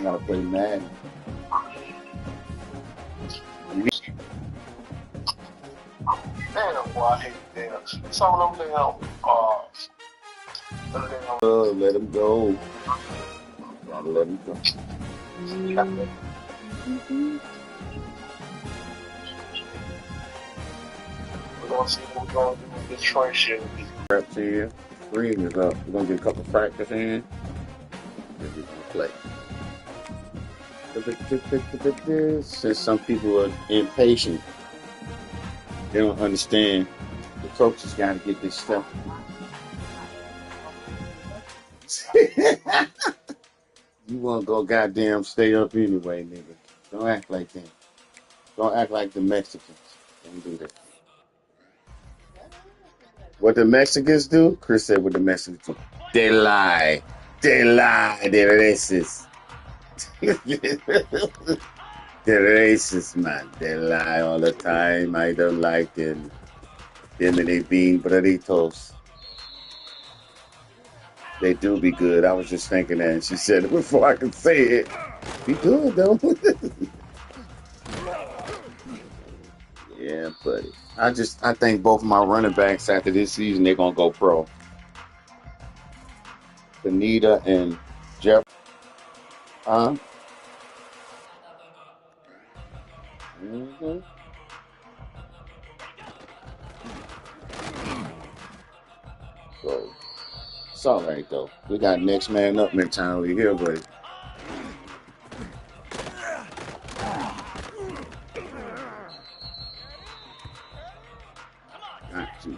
gotta play Madden. Damn, boy, I hate damn. Some of them Let him go. Gotta let him go. we're gonna see what we're gonna do with this Detroit shit. Reps here. Screen is up. We're gonna get a couple practice in. Then we're gonna play. Since some people are impatient, they don't understand. The coaches gotta get this stuff. You wanna go goddamn stay up anyway, nigga. Don't act like that. Don't act like the Mexicans. Don't do that. What the Mexicans do? Chris said what the Mexicans do. They lie. They lie. They're racist. They're racist, man. They lie all the time. I don't like them. Them and they bean burritos. They do be good. I was just thinking that, and she said it before I could say it. Be good, though. Yeah, buddy. I think both of my running backs after this season, they're going to go pro. Benita and Jeff. Huh? Mm-hmm. So, it's all right, though. We got next man up mentality here, buddy. Got to.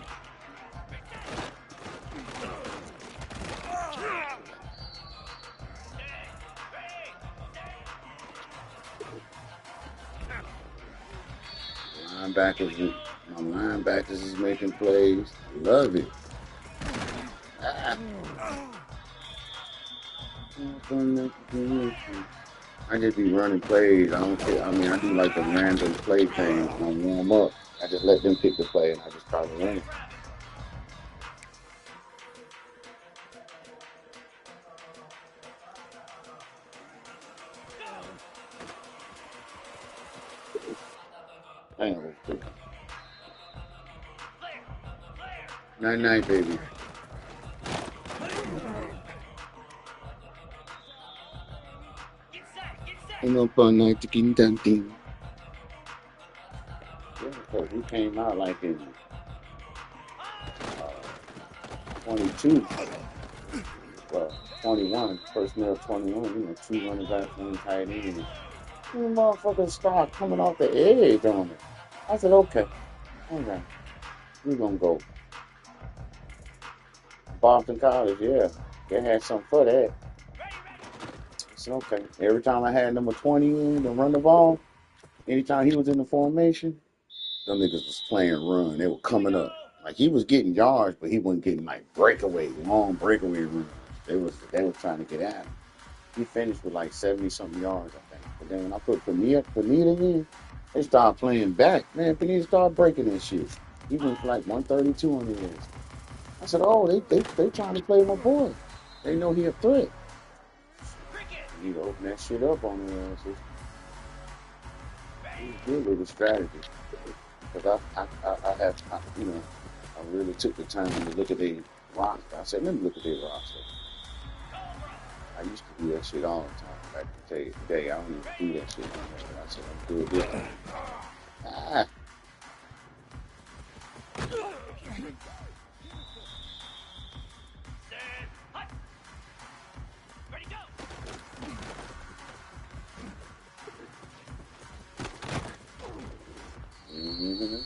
My linebackers is making plays. Love it. I just be running plays. I don't care. I mean, I do like the random play things. When I warm up, I just let them pick the play and I just try to run it. Hang on, quick. Night, baby. Hang up all night to get done thing. Yeah, because we came out like in 22. Well, 21. Personnel 21. 2 running backs, 1 tight end. The motherfuckers start coming off the edge on it. I said, okay. All right. We're going to go. Boston College, yeah. They had something for that. I said, okay. Every time I had number 20 in to run the ball, anytime he was in the formation, them niggas was playing run. They were coming up. Like, he was getting yards, but he wasn't getting, like, long breakaway runs. They was trying to get at him. He finished with, like, 70-something yards, I think. But then when I put Panita in, they started playing back. Man, Panita started breaking that shit. He went for, like, 132 on his ass. I said, oh, they trying to play my boy. They know he a threat. You need to open that shit up on their asses. He's good with the strategy. Because I really took the time to look at their roster. I said, let me look at their roster. I used to do that shit all the time back in the day. I don't even do that shit anymore. I said, I'm good with it. Mm-hmm.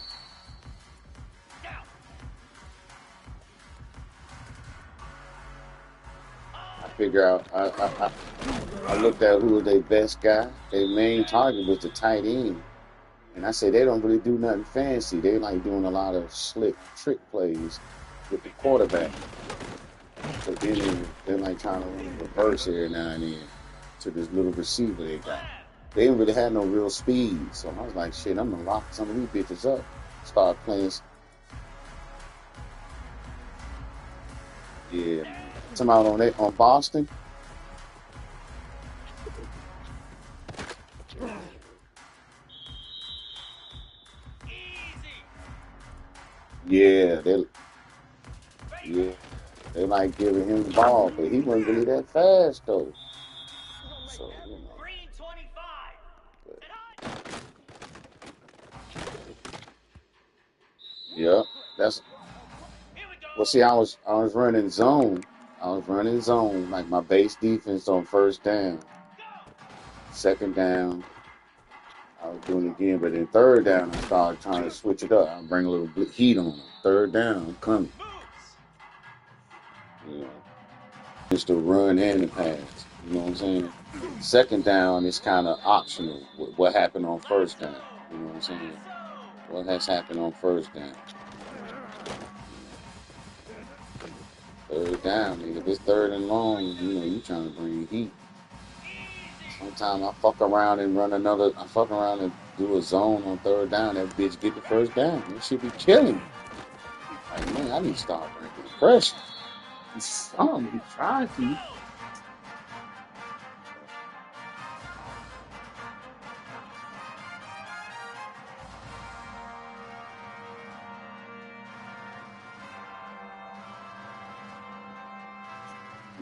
I figure out, I looked at who was their best guy. Their main target was the tight end. And I said, they don't really do nothing fancy. They like doing a lot of slick trick plays with the quarterback. So then they're like trying to run reverse every now and then to this little receiver they got. They didn't really have no real speed. So I was like, shit, I'm going to lock some of these bitches up. Start playing. Yeah. Somebody on Boston. Yeah, yeah, they like giving him the ball, but he wasn't really that fast though. So but, yeah, that's well. See, I was running zone. I was running zone like my base defense on first down, second down. I was doing it again, but then third down, I started trying to switch it up. I bring a little heat on them. Third down, I'm coming. You know, it's the run and the pass. You know what I'm saying? Second down is kind of optional. What happened on first down? You know what I'm saying? What has happened on first down? Third down, nigga. If it's third and long, you know, you trying to bring heat. Sometimes I fuck around and I fuck around and do a zone on third down. That bitch get the first down. That should be killing me. Like, man, I need to start bringing pressure. Some be trying to.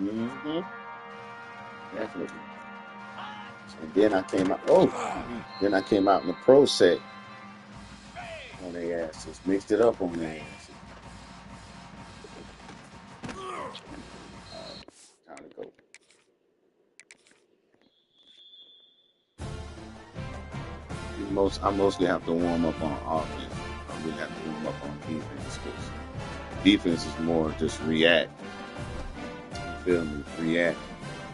Mm-hmm. Definitely. And then I came out. Then I came out in the pro set on their asses. Mixed it up on their asses. Time to go. I mostly have to warm up on offense. I really have to warm up on defense because defense is more just react. You feel me? React.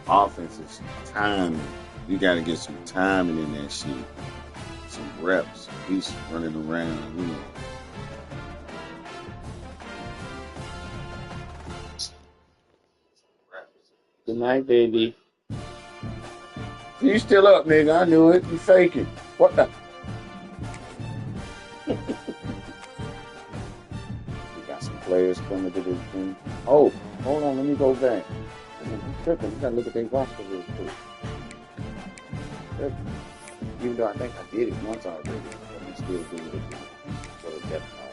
Offense is timing. You got to get some timing in that shit. Some reps. He's running around, you know. Good night, baby. You still up, nigga. I knew it. You faking. What the? We got some players coming to this thing. Oh, hold on. Let me go back. I'm tripping. You got to look at their roster real quick. Even though I think I did it once already, but I'm still doing it again. So that's all.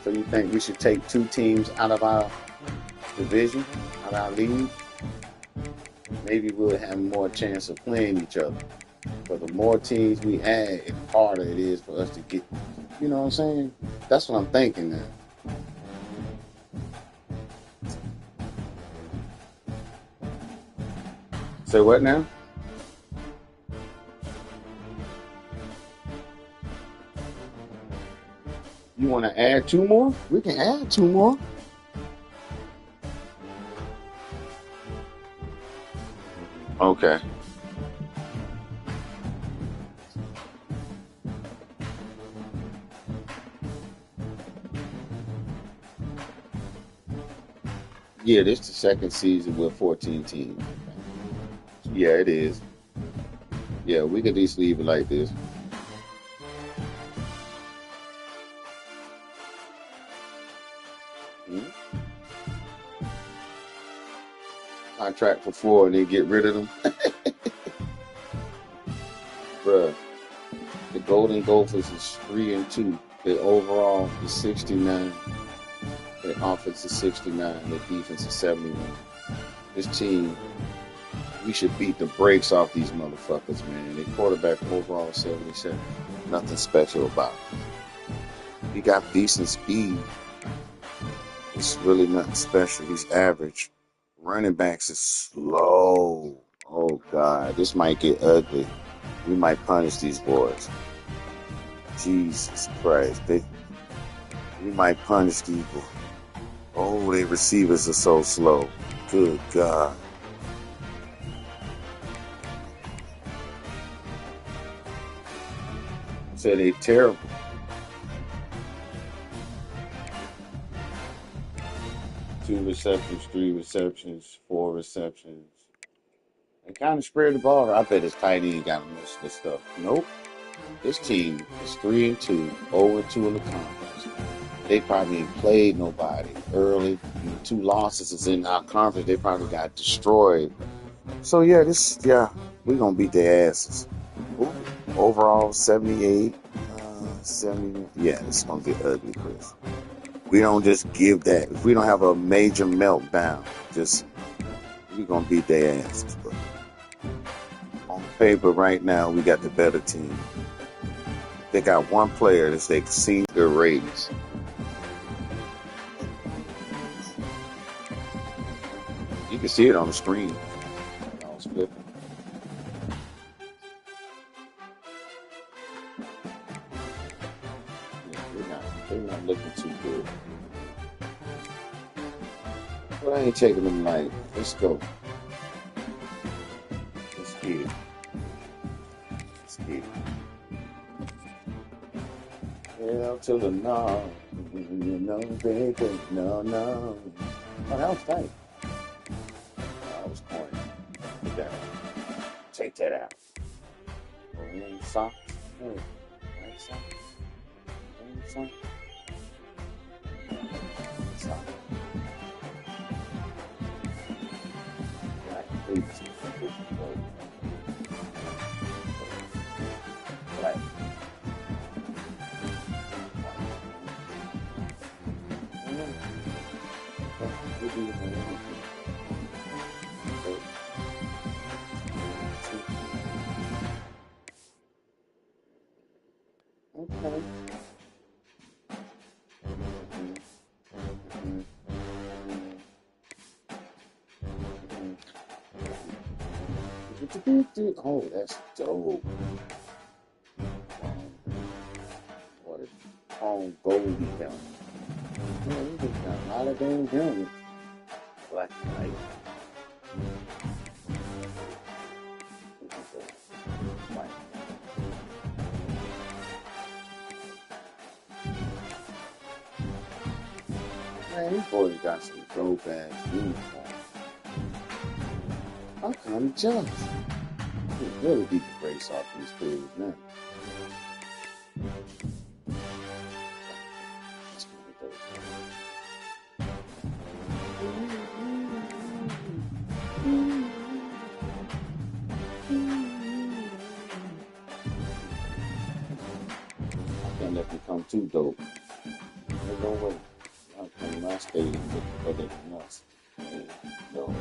So you think we should take 2 teams out of our division, out of our league? Maybe we'll have more chance of playing each other. But the more teams we add, the harder it is for us to get. You know what I'm saying? That's what I'm thinking now. Say what now? You want to add 2 more? We can add 2 more. Okay. Yeah, this is the second season with 14 teams. Yeah, it is. Yeah, we could at least leave it like this. Contract for 4 and then get rid of them. Bruh, the Golden Gophers is 3-2. Their overall is 69. Their offense is 69. Their defense is 71. This team, we should beat the brakes off these motherfuckers, man. Their quarterback overall is 77. Nothing special about it. He got decent speed. It's really nothing special. He's average. Running backs is slow. Oh, God. This might get ugly. We might punish these boys. Jesus Christ. We might punish these boys. Oh, their receivers are so slow. Good God. I said they're terrible. Two receptions, 3 receptions, 4 receptions. They kind of spread the ball. I bet his tight end got most of the stuff. Nope. This team is 3-2, 0-2 in the conference. They probably ain't played nobody early. 2 losses is in our conference. They probably got destroyed So we're gonna beat their asses. Ooh, overall 78, 70. Yeah, it's gonna get ugly, Chris. We don't just give that. If we don't have a major meltdown, we're gonna beat their asses. But on paper, right now, we got the better team. They got one player that's exceeding their ratings. You can see it on the screen. I was flipping. Yeah, they're not looking too good. But I ain't taking them light. Let's go. Let's get it. Let's get it. Hell to the no. No, baby. No. Oh, that was tight. That was corny. Put that on. Take that out. Socks. Socks. Right. Okay. Oh, that's dope. What is on Goldie helmet? Man, we just got a lot of damn helmets. Black and white. Man, these boys got some dope ass uniforms. I'm kind of jealous. We really beat the brakes off these crews now. I can't let them come too dope. There's no way. I'll come to my stadium for the nuts. No way.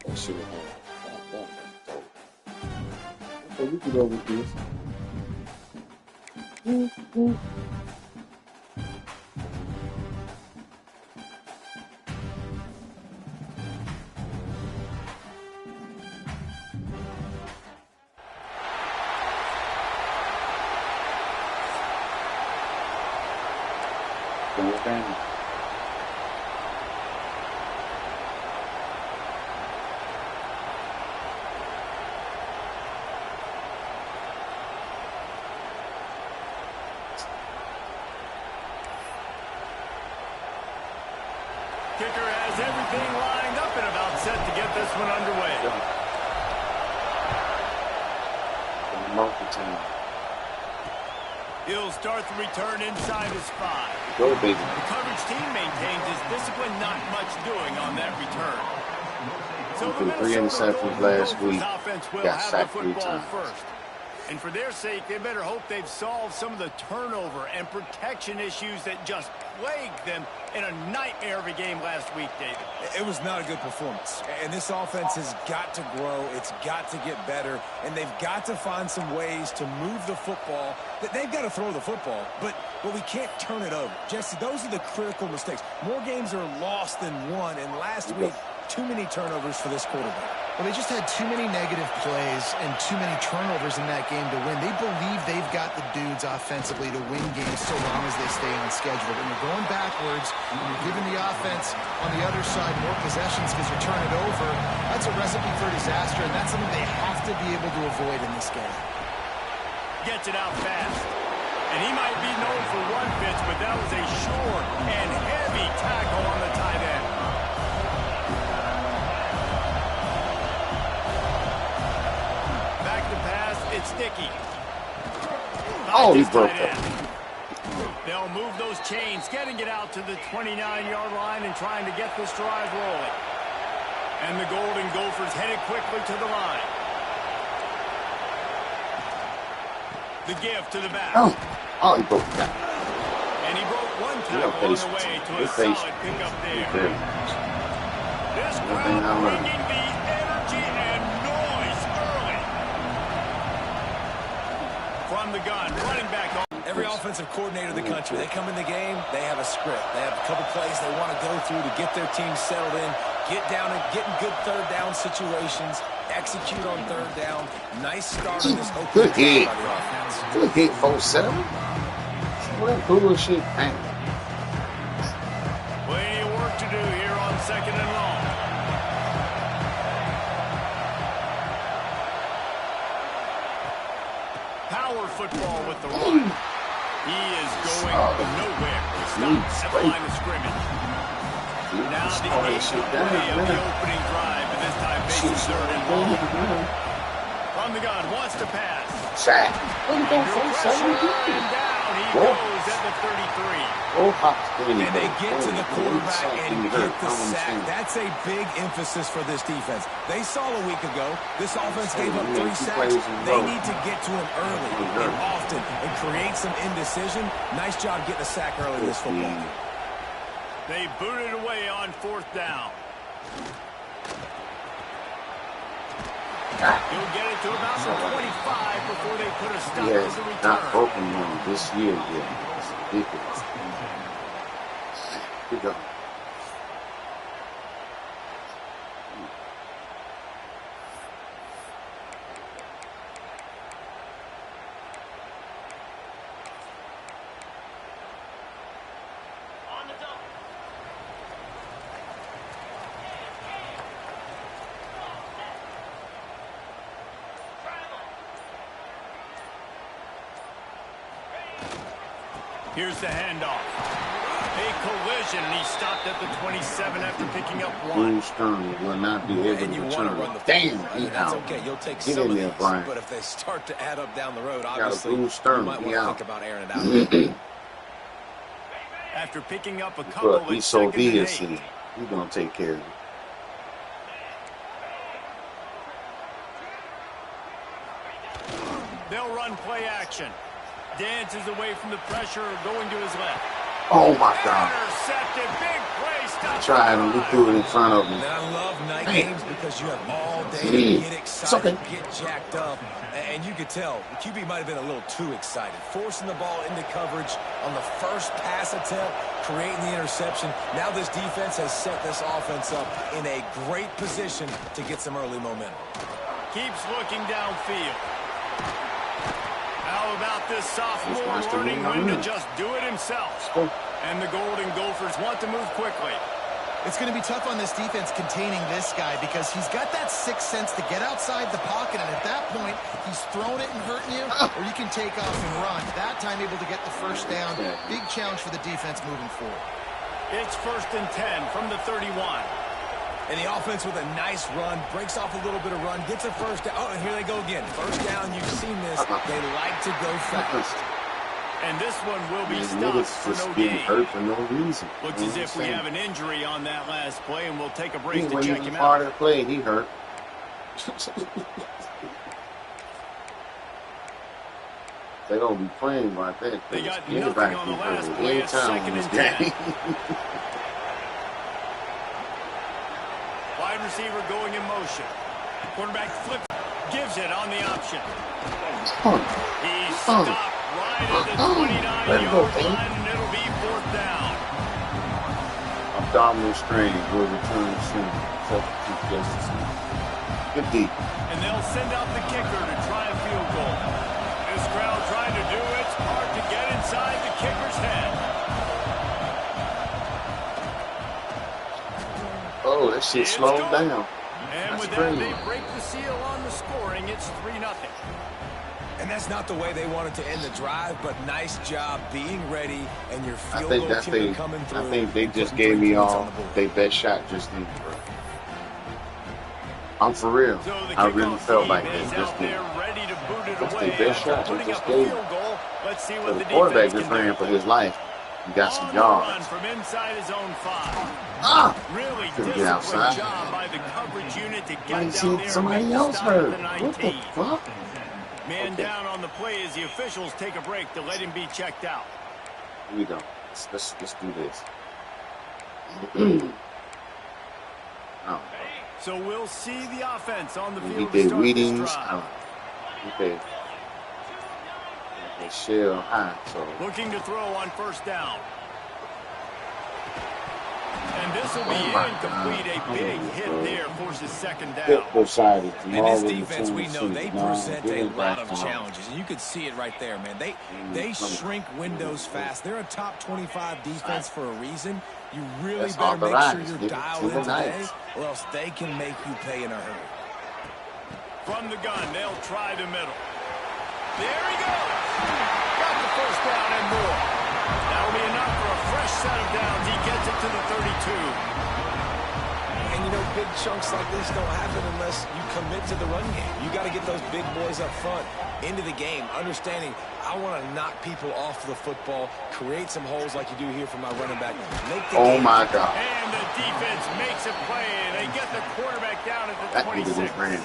That should have had that dope. Okay, we can go with this. Going down. Kicker has everything lined up and about set to get this one underway. He'll start the return inside his 5. Go, baby. The coverage team maintains his discipline, not much doing on that return. So the 3 interceptions last week. Offense will Got have sacked the 3 football times. first. And for their sake, they better hope they've solved some of the turnover and protection issues that just plagued them in a nightmare of a game last week, David. It was not a good performance. And this offense has got to grow. It's got to get better. And they've got to find some ways to move the football. They've got to throw the football, but we can't turn it over. Jesse, those are the critical mistakes. More games are lost than won. And last week, too many turnovers for this quarterback. Well, they just had too many negative plays and too many turnovers in that game to win. They believe they've got the dudes offensively to win games so long as they stay on schedule. But when you're going backwards, when you're giving the offense on the other side more possessions because you're turning it over, that's a recipe for disaster, and that's something they have to be able to avoid in this game. Gets it out fast. And he might be known for run fits, but that was a sure and heavy tackle on the tight end. Back to pass, it's sticky. Oh, he broke it. They'll move those chains, getting it out to the 29-yard line and trying to get this drive rolling. And the Golden Gophers headed quickly to the line. The give to the back. Oh, he broke that. And he broke one tackle on the way to a solid pickup there. This crowd bringing the energy and noise early. From the gun, running back on. Every offensive coordinator in the country, they come in the game, they have a script. They have a couple plays they want to go through to get their team settled in, get down and get in good third down situations, execute on third down. Nice start on this opening drive by the offense. Good hit, 4-7. What bullshit, man. Plenty of work to do here on 2nd and long. Power football with the run. He is going nowhere. Stops at the line of scrimmage. Now the 8th play of the opening drive, and this time facing 3rd and long. From the gun, wants to pass. Sack. And down he goes at the 33. And they get to the quarterback and get the sack. That's a big emphasis for this defense. They saw a week ago, this offense gave up 3 sacks. They need to get to him early and often and create some indecision. Nice job getting a sack early in this football game. They booted away on 4th down. He'll get it to about the 25 before they put a stop to the return. Not broken one this year yet. It's ridiculous. Here we go. Here's the handoff. A collision, and he stopped at the 27 after picking up 1. Bruce Stern will not be able to return. Damn, that's out. okay. You'll take Get some in of there, these, Brian. but if they start to add up down the road, Got obviously, Bruce Stern. you might want to think about airing it out. After picking up a couple But he's of so 2nd and 8. VSC. He's going to take care of it. They'll run play action. Dances away from the pressure, going to his left. Oh, my God. Intercepted. Big play. Stop. Tried him. He threw it in front of me. And I love night games because you have all day to get excited, get jacked up. And you could tell the QB might have been a little too excited. Forcing the ball into coverage on the first pass attempt, creating the interception. Now this defense has set this offense up in a great position to get some early momentum. Keeps looking downfield. How about this sophomore learning when to just do it himself? And the Golden Gophers want to move quickly. It's going to be tough on this defense containing this guy because he's got that sixth sense to get outside the pocket, and at that point, he's throwing it and hurting you, or you can take off and run. That time able to get the first down. Big challenge for the defense moving forward. It's 1st and 10 from the 31. And the offense with a nice run, breaks off a little bit of run, gets a first down. Oh, and here they go again. First down, you've seen this. They like to go fast. And this one will be stopped for no gain. Hurt for no reason. Looks as if we have an injury on that last play, and we'll take a break to When check he was him part out. of the play, he hurt. They don't be playing like that. They got nothing on the last play. It's 2nd and 10. Wide receiver going in motion. Quarterback flips, gives it on the option. He's stopped right at the 29-yard line, and it'll be 4th down. Abdominal strain will return soon. Substitute justice. Good deep. And they'll send out the kicker to try a field goal. This crowd trying to do its part to get inside the kicker's head. Oh, that shit slowed down. And That's with crazy. that, they break the seal on the scoring. It's 3-0. And that's not the way they wanted to end the drive, but nice job being ready and your I field think goal that's kicker coming through. I think they just putting gave 3 me points all on the board. their best shot just then, bro. I'm for real. So the I really kickoff felt team like is they just out did. there ready to boot it That's away their best after shot they putting just up a gave. field goal. Let's see So what the the quarterback defense just can ran do. for his life. He got some On the run yards. from inside his own 5. Ah! Really Couldn't get disciplined outside. job by the coverage unit to I get ain't down seen there and somebody make the else stop at hurt. the What the 19. fuck? Man Okay. down on the play as the officials take a break to let him be checked out. Here we go. Let's do this. Oh. So we'll see the offense on the He field to did start this readings. drive. He shell high. So Looking to throw on 1st down. And this will be Oh my incomplete. God. A big hit there forces 2nd down. hip decided And tomorrow this in defense, we know they present a lot of challenges. challenges, and you can see it right there, man. They shrink windows fast. They're a top 25 defense for a reason. You really That's better make sure authorized. you're Give it dialed to in the today, Knights. or else they can make you pay in a hurry. From the gun, they'll try the middle. There he goes. Got the 1st down and more. That'll be enough for a fresh set of downs. He gets it to the 32. And, you know, big chunks like this don't happen unless you commit to the run game. You got to get those big boys up front into the game, understanding I want to knock people off the football, create some holes like you do here for my running back. Make the Oh game. my God. And the defense makes a play. They get the quarterback down at the That nigga 26. just ran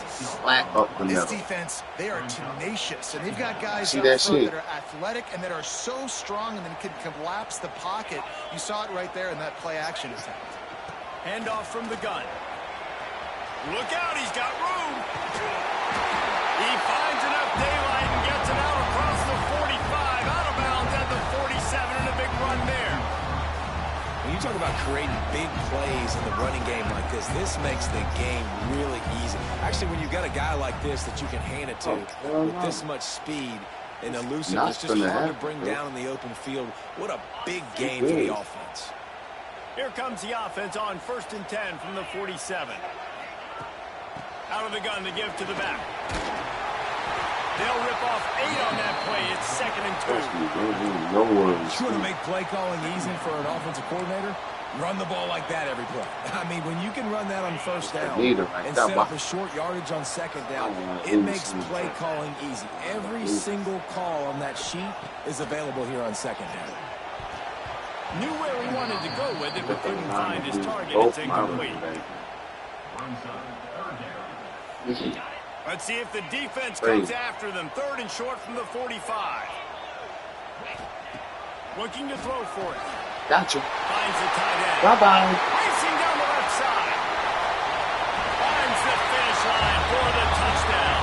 flat up the This middle. defense, they are tenacious, and they've got guys See up that front shit? that are athletic and that are so strong and then can collapse the pocket. You saw it right there in that play action attempt. Handoff from the gun. Look out, he's got room. He finds enough daylight and gets it out across the 45, out of bounds at the 47, and a big run there. When you talk about creating big plays in the running game like this makes the game really easy. Actually, when you've got a guy like this that you can hand it to with this much speed and elusiveness, Not it's just gonna hard to happen, bring bro. down in the open field. What a big game for the offense. Here comes the offense on 1st and 10 from the 47. Out of the gun to give to the back. They'll rip off 8 on that play. It's 2nd and 2. No worries. You want to make play calling easy for an offensive coordinator? Run the ball like that every play. I mean, when you can run that on 1st down and set up a short yardage on 2nd down, it makes play calling easy. Every single call on that sheet is available here on 2nd down. Knew where he wanted to go with it, but couldn't find his target. It's incomplete. Let's see if the defense comes after them. 3rd and short from the 45. Looking to throw for it. Gotcha. Finds the tight end. Bye-bye. Racing down the left side. Finds the finish line for the touchdown.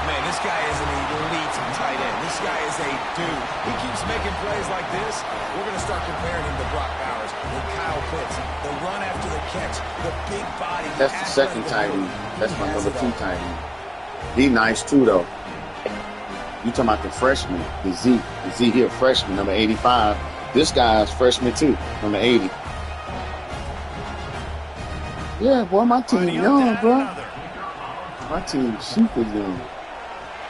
Man, this guy is an elite tight end. This guy is a dude. He keeps making plays like this. We're going to start comparing him to Brock Bowers and Kyle Pitts. The run after the catch, the big body. That's the second tight end. That's my number 2 tight end. He nice too, though. You talking about the freshman, the Z here, freshman, number 85. This guy's freshman too, number 80. Yeah, boy, my team young, bro. My team super young.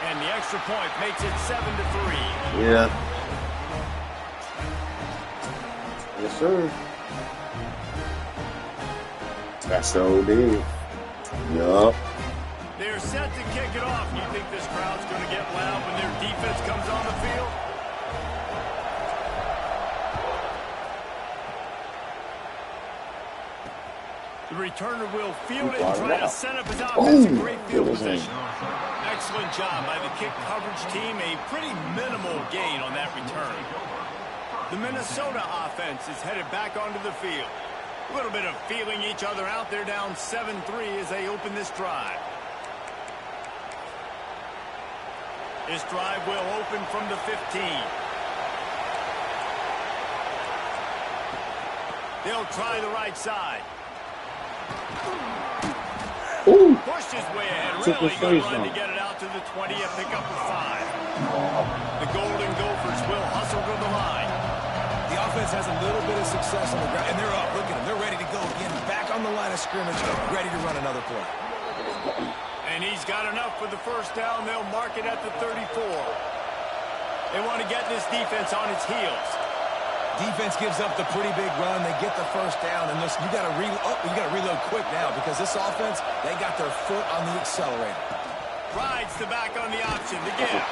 And the extra point makes it 7-3. Yeah. Yes, sir. That's so big. Yup. They're set to kick it off. You think this crowd's going to get loud when their defense comes on the field? The returner will field it and try to set up his offense. A great field position. Excellent job by the kick coverage team. A pretty minimal gain on that return. The Minnesota offense is headed back onto the field. A little bit of feeling each other out. They're down 7-3 as they open this drive. This drive will open from the 15. They'll try the right side. Ooh. Pushed his way ahead. Took Really his good face run off. to get it out to the 20 and pick up the 5. The Golden Gophers will hustle to the line. The offense has a little bit of success on the ground, and they're up. Look at them. They're ready to go again. Back on the line of scrimmage, ready to run another play. And he's got enough for the first down. They'll mark it at the 34. They want to get this defense on its heels. Defense gives up the pretty big run. They get the first down. And listen, you got to reload quick now because this offense, they got their foot on the accelerator. Rides the back on the option, the give.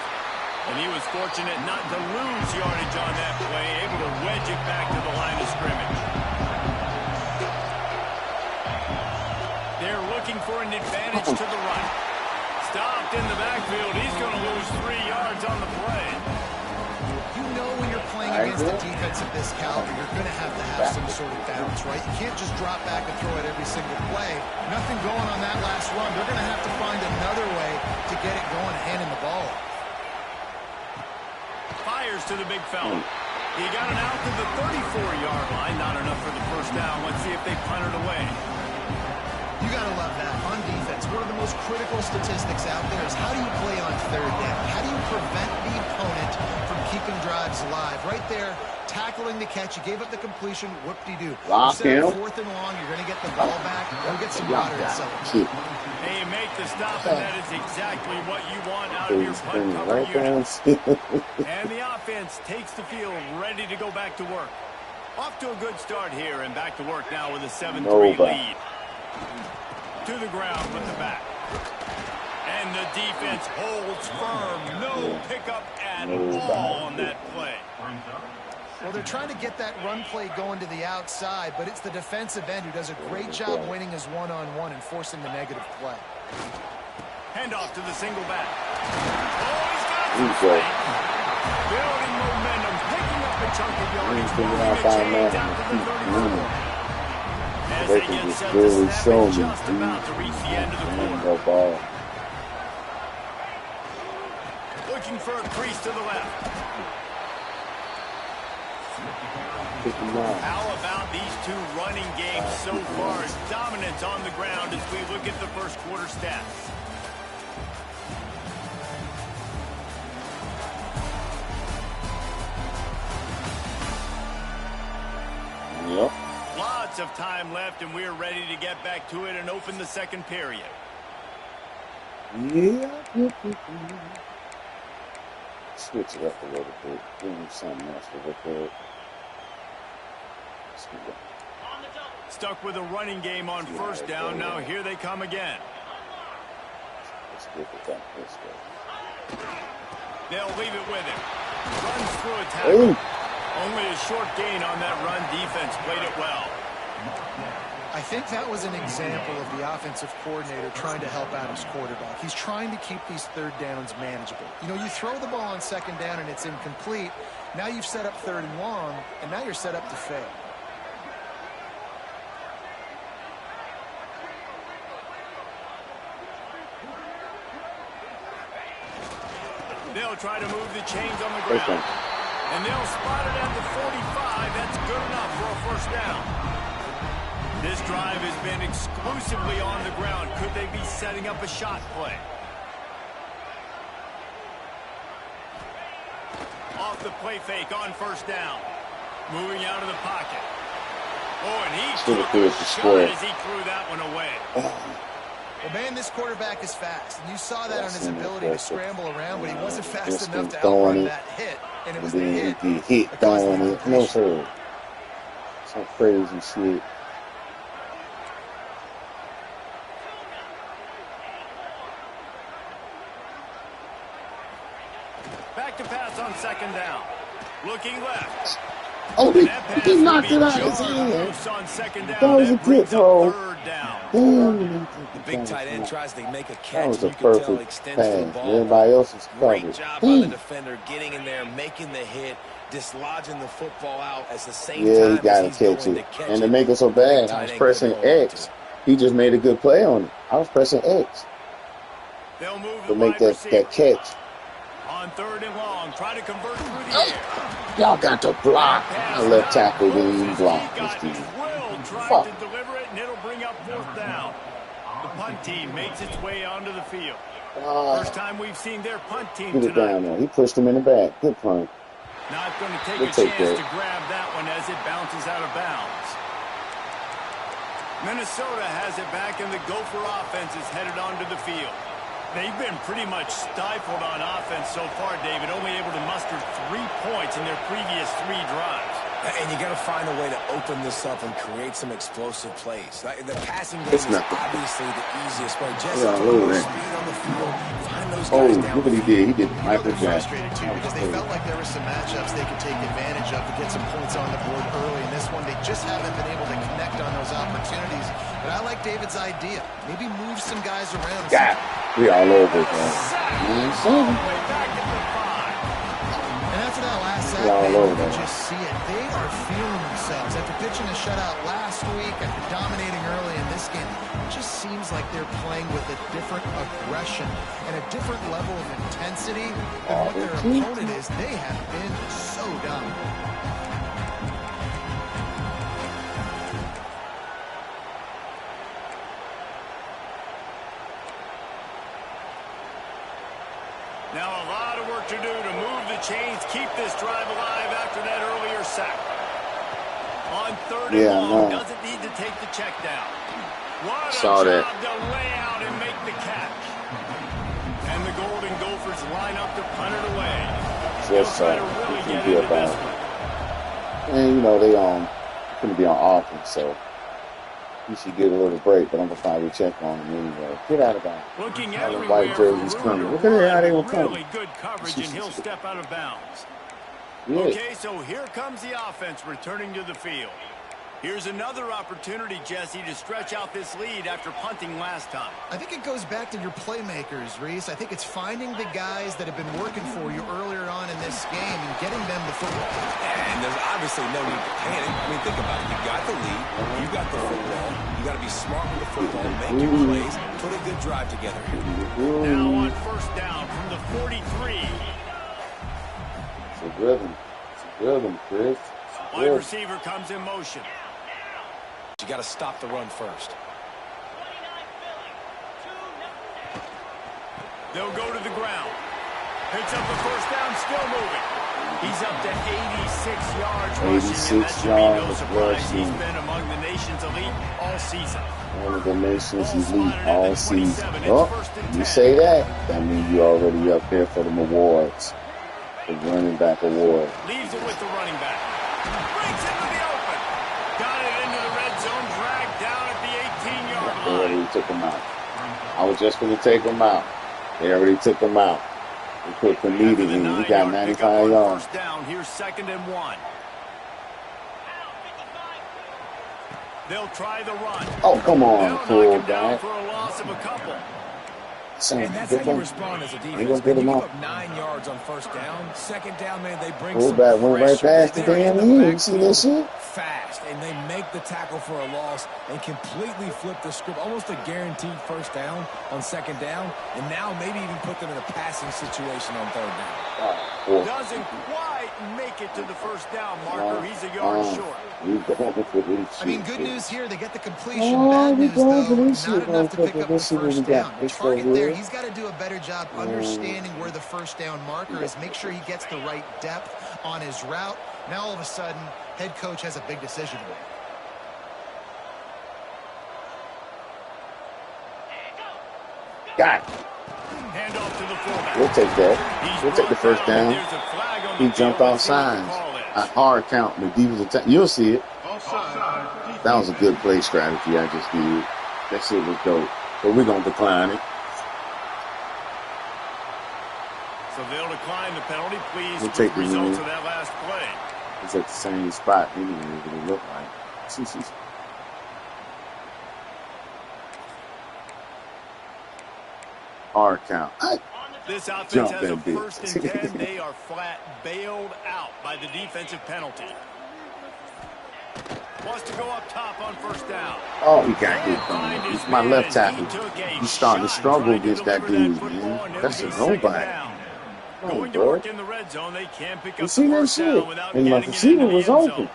And he was fortunate not to lose yardage on that play, able to wedge it back to the line of scrimmage. They're looking for an advantage to the right. Stopped in the backfield. He's going to lose 3 yards on the play. You know when you're playing against a defense of this caliber, you're going to have some sort of balance, right? You can't just drop back and throw it every single play. Nothing going on that last run. They're going to have to find another way to get it going, handing the ball. Fires to the big fella. He got it out to the 34-yard line. Not enough for the first down. Let's see if they punt it away. You got to love that. On defense, one of the most critical statistics out there is how do you play on third down? How do you prevent the opponent from keeping drives alive? Right there, tackling the catch. You gave up the completion. Whoop-de-doo. Lock him. 4th and long, you're going to get the ball back. Go get some water and something. Hey, you make the stop, and that is exactly what you want out of your punt cover unit. And the offense takes the field, ready to go back to work. Off to a good start here, and back to work now with a 7-3 lead. To the ground with the back. And the defense holds firm. No pickup at all on that play. Well, they're trying to get that run play going to the outside, but it's the defensive end who does a great job winning his one-on-one and forcing the negative play. Handoff to the single back. Oh, he's got it. Building momentum, picking up a chunk of yardage, moving the chains out to the 34. As they get set to snap it, just about to reach the end of the quarter. Looking for a crease to the left. How about these two running games so far? Dominance on the ground as we look at the first quarter stats. Yep. Lots of time left, and we're ready to get back to it and open the second period. Yeah. Switch it up a little bit. Give him something else to look at. Stuck with a running game on first down. Now here they come again. Let's get it back this way. They'll leave it with him. Runs through a tackle. Ooh. Only a short gain on that run. Defense played it well. I think that was an example of the offensive coordinator trying to help out his quarterback. He's trying to keep these third downs manageable. You know, you throw the ball on second down and it's incomplete. Now you've set up 3rd and long, and now you're set up to fail. They'll try to move the chains on the ground. And they'll spot it at the 45. That's good enough for a first down. This drive has been exclusively on the ground. Could they be setting up a shot play? Off the play fake on first down. Moving out of the pocket. Oh, and he took a shot as he threw that one away. Well, man, this quarterback is fast. And you saw that on his ability to scramble around, but he wasn't fast enough to outrun that hit. And it was the hit. He hit throwing it. No, sir. Some crazy shit. Back to pass on second down. Looking left. Oh, he knocked it out of his hand. That was a good throw. The big tight end tries to make a catch. That was a you can tell perfect extends to the pass. ball. Everybody else was covered. Great job by the defender getting in there, making the hit, dislodging the football out at the same time. Yeah, he got to catch it. And to make it so bad, I was pressing X. He just made a good play on it. I was pressing X to make that catch. On 3rd and long, try to convert through the air. Y'all got to block. The left tackle didn't even block this dude. Tried to deliver it, and it'll bring up 4th down. The punt team makes its way onto the field. First time we've seen their punt team Put it tonight. down there. He pushed him in the back. Good punt. Not going to take We'll a take chance that. to grab that one as it bounces out of bounds. Minnesota has it back, and the Gopher offense is headed onto the field. They've been pretty much stifled on offense so far, David, only able to muster 3 points in their previous 3 drives. And you got to find a way to open this up and create some explosive plays. The passing game is obviously the easiest way. Just throw speed on the field, find those guys down. Look what he did. He did Michael Jackson. Frustrated too because they felt like there were some matchups they could take advantage of to get some points on the board early. In this one, they just haven't been able to connect on those opportunities. But I like David's idea. Maybe move some guys around. God, we all over it, man. And after that last sack, you can just see it. They are feeling themselves. After pitching a shutout last week, after dominating early in this game, it just seems like they're playing with a different aggression and a different level of intensity than what their opponent is. They have been so dominant. Now a lot of work to do to move the chains, keep this drive alive after that earlier sack. On 3rd and long, doesn't need to take the check down. What a job to lay out and make the catch. And the Golden Gophers line up to punt it away. They'll try to really get into this one. And, you know, they going to be on offense, so you should get a little break, but I'm going to probably check on them anyway. Get out of bounds. Looking all the white jerseys coming. Look at how they were coming. Really good coverage, and he'll step out of bounds. Yeah. Okay, so here comes the offense returning to the field. Here's another opportunity, Jesse, to stretch out this lead after punting last time. I think it goes back to your playmakers, Reese. I think it's finding the guys that have been working for you earlier on in this game and getting them the football. And there's obviously no need to panic. I mean, think about it. You got the lead. You got the football. You got to be smart with the football. Make your plays. Put a good drive together here. Now on 1st down from the 43. It's a good one. It's a good one, Chris. Wide receiver comes in motion. You got to stop the run first. They'll go to the ground. Picks up the 1st down, still moving. He's up to 86 yards rushing, and that should be no surprise. He's been among the nation's elite all season. One of the nation's elite all season. Oh, you say that means you're already up there for them awards. The running back award. Leaves it with the running back. Breaks into the open. Got it into the red zone, dragged down at the 18-yard line. They already took him out. I was just going to take him out. They already took him out. They put Panini in. He got 95 yards. 1st down. Here's 2nd and 1. They'll try the run. Oh, come on, full back. For a loss of a couple. And that's how you respond as a defense. When you give up 9 yards on 1st down, 2nd down, man, they bring some pressure. Went right past the damn end. See that shit? Fast, and they make the tackle for a loss and completely flip the script. Almost a guaranteed 1st down on 2nd down, and now maybe even put them in a passing situation on 3rd down. Doesn't quite make it to the 1st down marker. He's a yard short. I mean, good news here, they get the completion. Bad news, though, not enough to pick up the 1st down. The target there, he's got to do a better job understanding where the 1st down marker is, make sure he gets the right depth on his route. Now, all of a sudden, head coach has a big decision to make. Got it. Hand off to the fullback. We'll take that. We'll take the 1st down. He jumped off signs. A hard count. The defense attack. You'll see it. That was a good play strategy I just did. That shit was dope. But we're going to decline it. So they'll decline the penalty. Please we'll take the results of that last play. It's at the same spot anyway, what it looked like. Hard count. This offense has a 1st and 10. They are flat bailed out by the defensive penalty. Wants to go up top on 1st down. Oh, he got good from it. He's my left tackle. He's starting to struggle against that dude, man. That's a nobody. Going to work in the red zone. They can't pick up the 1st down without and my receiver was open.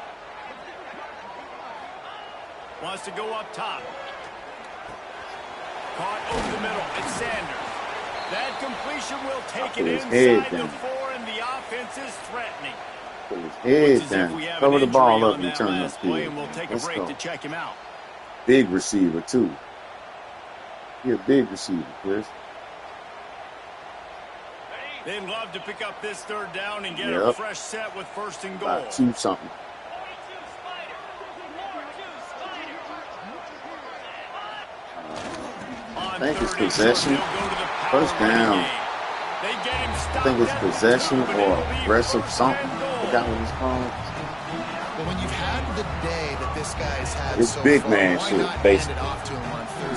Wants to go up top. Caught over the middle. It's Sanders. That completion will take it inside the 4, and the offense is threatening. Put his head down. Cover the ball up and turn up field. And we'll take a break to check him out. big receiver, too. He a big receiver, Chris. They'd love to pick up this third down and get a fresh set with 1st and goal. About 2-something. I think it's possession. First down. I think it's possession or aggressive something. I forgot what it's called. But when you've had the day that this guy's had It's so big far, man why shit, not basically. hand it off to him on third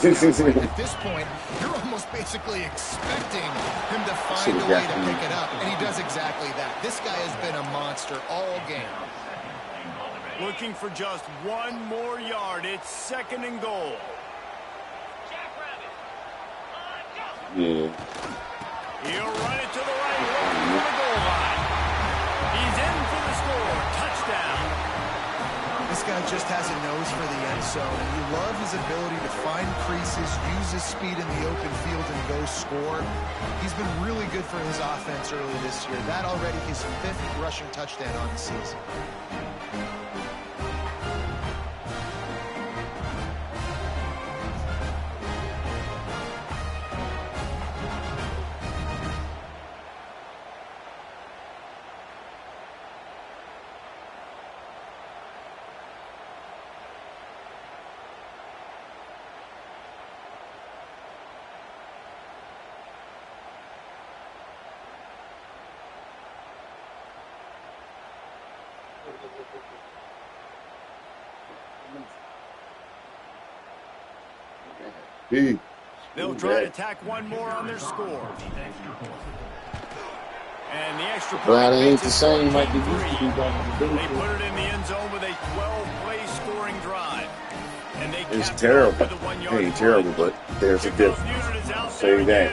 down? At this point, you're almost basically expecting him to find a way to pick it up, and he does exactly that. This guy has been a monster all game. Looking for just one more yard. It's 2nd and goal. Yeah. He'll run it to the right, looking for the goal line. He's in for the score. Touchdown. This guy just has a nose for the end zone, and you love his ability to find creases, use his speed in the open field, and go score. He's been really good for his offense early this year. That already his 5th rushing touchdown on the season. Big. They'll try to tack one more on their score. And the extra point. Glad it ain't the same like it used to be back in the They day. put it in the end zone with a 12-play scoring drive. And they It's capped it terrible. off with a 1-yard It ain't terrible, but there's a difference. Say that.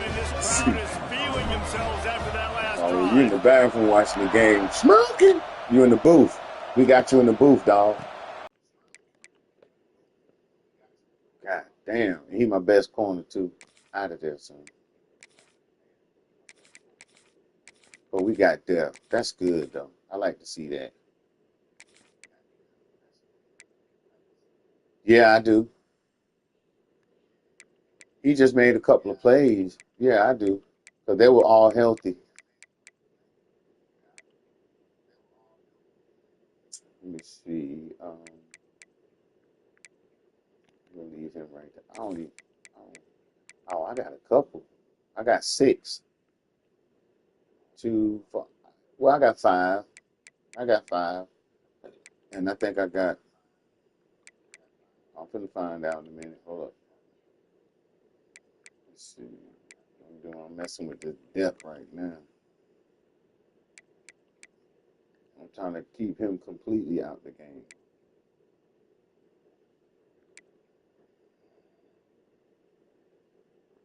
Oh, you in the bathroom watching the game, smoking. You in the booth. We got you in the booth, dog. God damn, he my best corner too. Out of there, son. But we got depth. That's good though. I like to see that. Yeah, I do. He just made a couple of plays. Yeah, I do. So they were all healthy. Let me see. We'll leave him right there. Oh, I got a couple. I got 6. 2, 4. Well, I got 5. And I think I got. I'm finna find out in a minute. Hold up. Let's see. I'm messing with the depth right now. I'm trying to keep him completely out the game.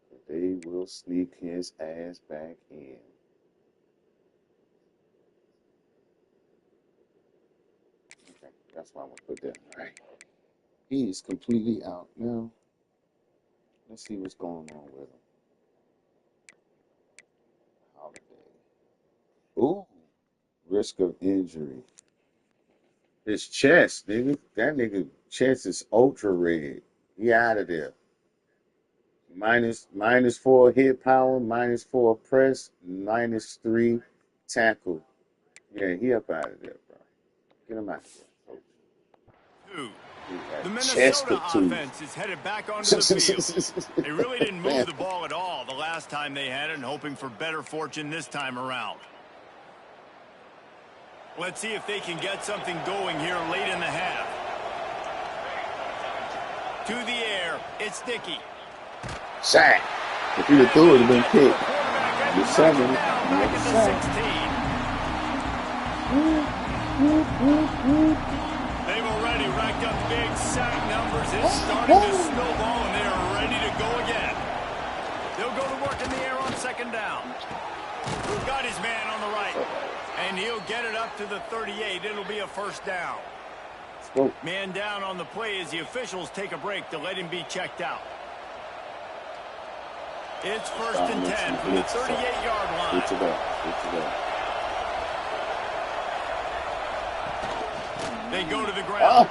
But they will sneak his ass back in. Okay, that's why I'm gonna put that right. He is completely out now. Let's see what's going on with him. Holiday. Ooh, risk of injury. His chest, nigga. That nigga chest is ultra red. He out of there. -4 hit power, -4 press, -3 tackle. Yeah, he up out of there, bro. Get him out of there. The Minnesota offense is headed back onto the field. They really didn't move the ball at all the last time they had it, and hoping for better fortune this time around. Let's see if they can get something going here late in the half. To the air, it's Dickey. Sack. If he'd have threw it, it would have been picked. You're 7. Back at the 16. They've already racked up big sack numbers. It's starting to snowball, and they are ready to go again. They'll go to work in the air on 2nd down. Got his man on the right. And he'll get it up to the 38. It'll be a 1st down. Man down on the play as the officials take a break to let him be checked out. It's 1st and 10 from the 38-yard line. Good to go. They go to the ground.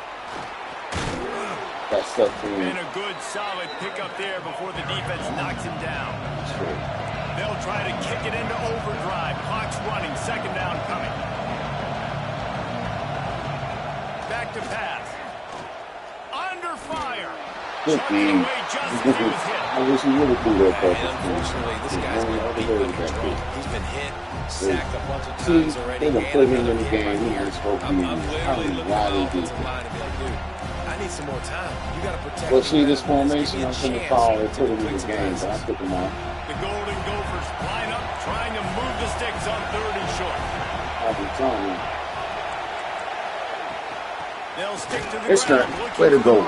That stuff to him. And a good, solid pickup there before the defense knocks him down. Sure. They'll try to kick it into overdrive. Clock's running. Second down coming. Back to pass. Under fire. Good game. I wish he would have do that. Unfortunately, this guy's been beat with control. He's been hit, sacked a bunch of See, times already. they done put him in the game. He was supposed to be. I'm literally looking at the offensive line and be like, dude, I need some more time. You got to protect. Well, see, this formation, I'm going to call it, put him in the game, but I took him out. The Golden Gophers line up, trying to move the sticks on 3rd and short. I'll be telling you. They'll stick to the It's ground. not. Way to go.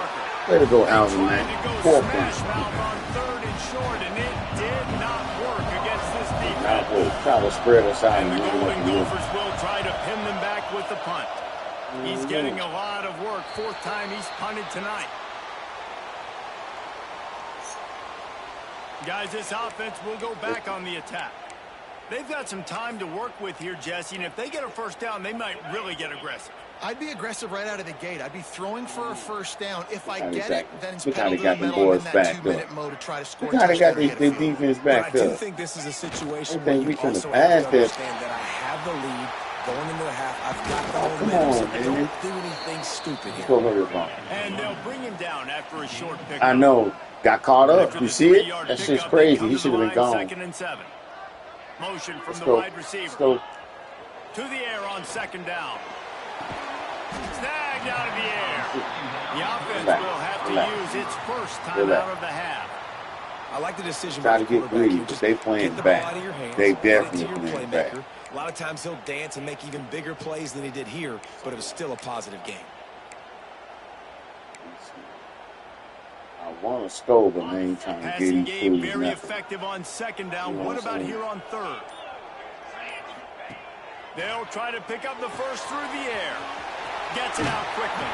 Way to go, Alvin, man. 4 points. On 3rd and short, and it did not work against this defense. Not good. Try to spread us out. And the And Golden Gophers will try to pin them back with the punt. He's getting a lot of work. 4th time he's punted tonight. Guys, this offense will go back on the attack. They've got some time to work with here, Jesse, and if they get a first down, they might really get aggressive. I'd be aggressive right out of the gate. I'd be throwing for a first down. If I get it, then it's We kind pedal of to got the the metal boys in that back 2-minute up. mode to try to score. We kind of got touchdown the or get a field defense But back I do up. think this is a situation I where think we you could've also have passed to that. understand that I have the lead going into the half. I've got the Come momentum, so on, man. don't do anything stupid here. Go ahead, Ron. And they'll bring him down after a short pickup. I know. Got caught up. After You the see it? 3-yard That shit's pickup, they crazy. come He to should have the been line, gone. 2nd and 7. Motion from Let's the go. wide receiver. Let's go. To the air on 2nd down. Snagged out of the air. The offense will have to use its first time out of the half. I like the decision Try by to the get quarterback greedy, here. but Just they playing get the ball back. out of your hands, They get it to definitely your playing playmaker. back. A lot of times he'll dance and make even bigger plays than he did here, but it was still a positive game. I want to score, but they ain't trying to get Passing him game food. very effective on 2nd down. What about here on 3rd? They'll try to pick up the first through the air. Gets it out quickly.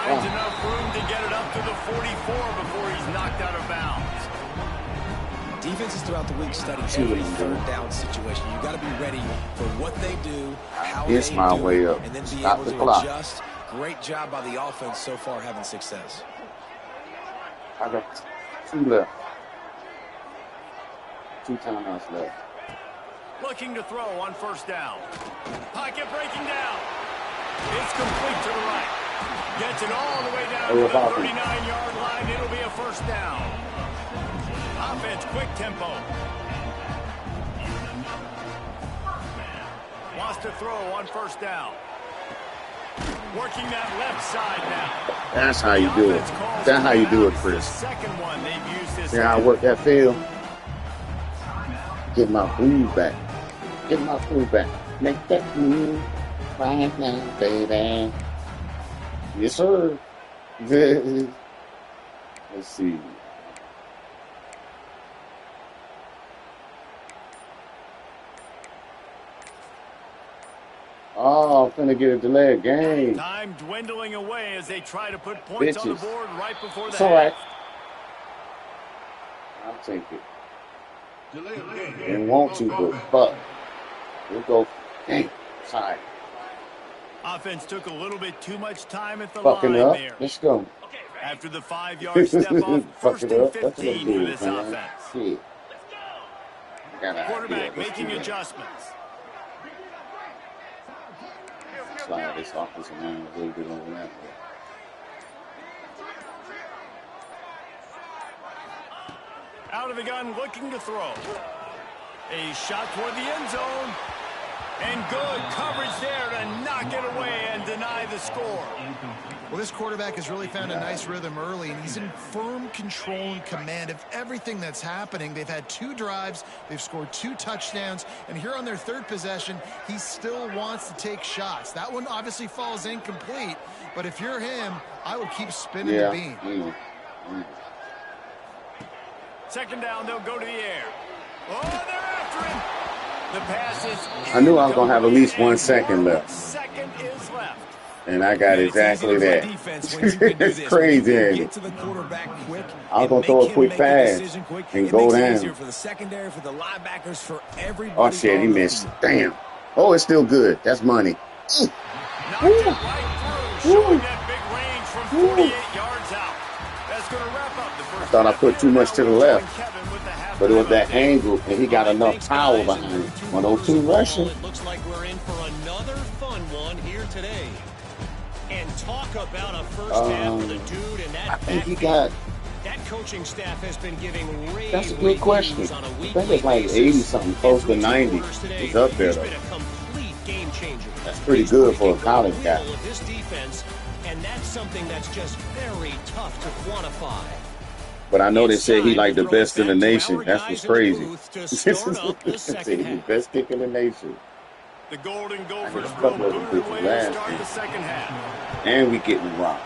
Finds enough room to get it up to the 44 before he's knocked out of bounds. Defenses throughout the week study every 3rd down situation. You got to be ready for what they do, how It's they my do way it, up. and then be Stop able the to clock. adjust. Great job by the offense so far having success. I got 2 left. 2 timeouts left. Looking to throw on 1st down. Pocket breaking down. It's complete to the right. Gets it all the way down to the 39-yard line. It'll be a 1st down. Offense, quick tempo. Wants to throw on 1st down. Working that left side now. That's how you do it. That's how you do it, Chris. Second one they've used this. See how I work that field? Get my groove back. Get my groove back. Make that move right now, baby. Yes, sir. Let's see. Oh, I'm finna get a delayed game. Time dwindling away as they try to put points on the Bitches. board right before the It's all right. half. I'll take it. Didn't want to, but fuck. We'll go. Dang. Sorry. Offense took a little bit too much time at the Fucking line up. there. Let's go. After the 5-yard step off, Fuck 1st it and up. That's what 15 it for is, this man. offense. Shit. Got an Quarterback idea. Let's making do that. adjustments. Slide this offensive line a little bit over that way. Out of the gun, looking to throw. A shot toward the end zone. And good coverage there to knock it away and deny the score. Well, this quarterback has really found a nice rhythm early, and he's in firm control and command of everything that's happening. They've had 2 drives. They've scored 2 touchdowns. And here on their 3rd possession, he still wants to take shots. That one obviously falls incomplete. But if you're him, I would keep spinning the beam. 2nd down, they'll go to the air. Oh, they're after him. The pass is I knew I was going to have at least 1 second left. 2nd is left. And I got exactly that. It's crazy. Get to the quarterback quick. I was going to throw a quick pass and go down. For the secondary, for the linebackers, for everybody. Oh, shit, he missed. Damn. Oh, it's still good. That's money. Knocked it right through, showing that big range from 48 yards out. thought I put too much to the left, but it was that angle, and he got enough power behind him. 102 rushing. It looks like we're in for another fun one here today. And talk about a first half for the dude in that. I think he got. That coaching staff has been giving That's a good question. I think it's like 80 something, close to 90. He's up there though. Game changer. That's pretty good for a college guy. This defense, and that's something that's just very tough to quantify. But I know they said he like the best in the nation. That's what's crazy. He said he's the best kick in the nation. The Golden Gophers a couple of them bitches last start game. the second half. And we getting rocked.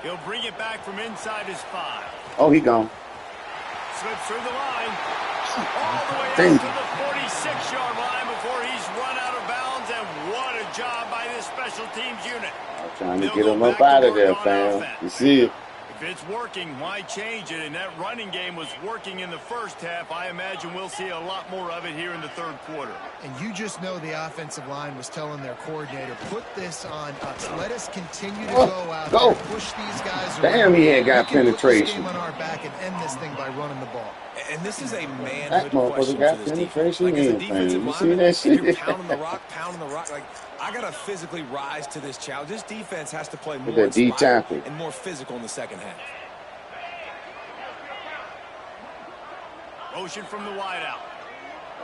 He'll bring it back from inside his 5. Oh, he gone. Slips through the line. All the way out Thank to the 46-yard line before he's run out of bounds. And what a job by this special teams unit. I'm trying to get him up out of there, fam. You see it? If it's working, why change it? And that running game was working in the first half. I imagine we'll see a lot more of it here in the third quarter. And you just know the offensive line was telling their coordinator, put this on us. Let us continue to go out there, push these guys around. Damn, he had got penetration. On our back and end this thing by running the ball. And this is a manhood that motherfucker got penetration in, man. You see that shit? You're pounding the rock. Like, I got to physically rise to this challenge. This defense has to play more inspired and more physical in the second half. Motion from the wide out.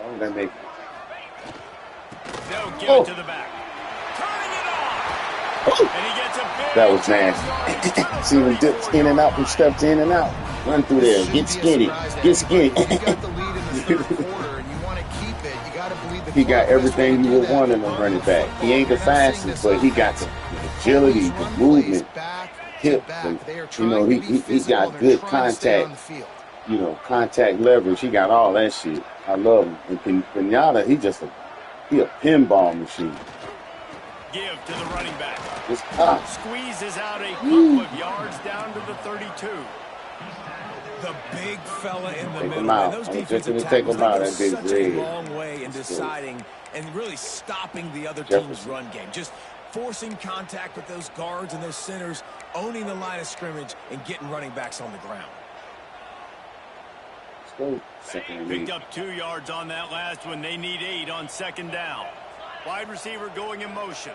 Oh, that make They'll give it to the back. Turning it off. And he gets a big that was nasty. See him dips in and out and steps in and out. Run through there. Get skinny. Get skinny. You got the lead in the third quarter and you want to keep it. You got to believe he got everything you would want in a running back. He ain't the fastest, but he got the agility, the movement, hip. You know, he got good contact. You know, contact leverage. He got all that shit. I love him. And Pinata, he a pinball machine. Give to the running back. Just squeezes out a couple of yards down to the 32. The big fella in the take middle. Him out. Those defensive tackles go such a long way in deciding and really stopping the other team's run game. Just forcing contact with those guards and those centers, owning the line of scrimmage, and getting running backs on the ground. Picked up 2 yards on that last one. They need 8 on second down. Wide receiver going in motion.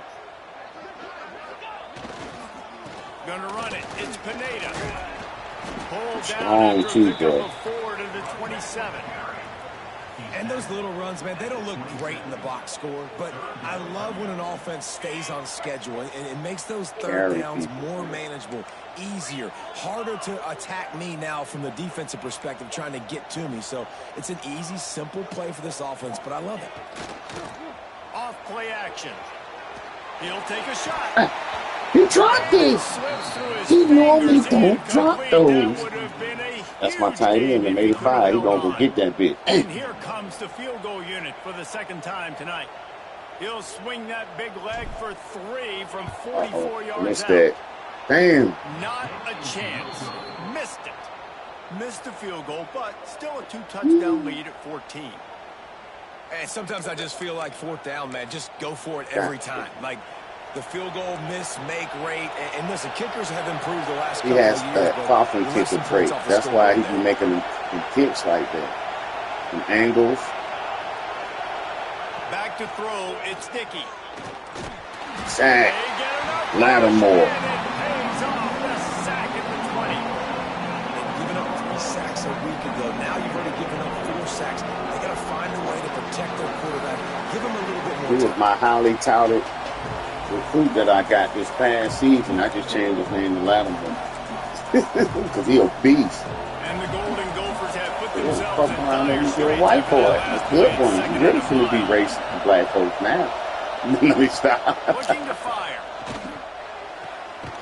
Gonna run it. It's Pineda. Pulled down after a pickup of 4 to the 27. And those little runs, man, they don't look great in the box score, but I love when an offense stays on schedule, and it makes those third downs more manageable, easier, harder to attack me now from the defensive perspective trying to get to me. So it's an easy, simple play for this offense, but I love it. Off play action. He'll take a shot. He dropped this. He normally don't drop those. That's my tight end in 85. He gonna go get that bitch. And here comes the field goal unit for the second time tonight. He'll swing that big leg for 3 from 44 yards missed out. that. Damn. Not a chance. Missed it. Missed the field goal, but still a 2-touchdown lead at 14. And sometimes I just feel like fourth down, man. Just go for it every time. Like the field goal miss, make rate. And listen, kickers have improved the last couple of years. He has that coffin kicker trait. That's why he can make them kicks like that. And angles. Back to throw. It's Dickey. Sack. Lattimore. Giving up 3 sacks a week ago. Now you've already given up 4 sacks. They got to find a way to protect their quarterback. Give him a little bit more. He was my highly touted recruit that I got this past season. I just changed his name to Lattimore. Because he a beast. And the Golden Gophers have put themselves fuck around and be a white boy. A good one. You really finna be racist to black folks now. Let me stop. Looking to fire.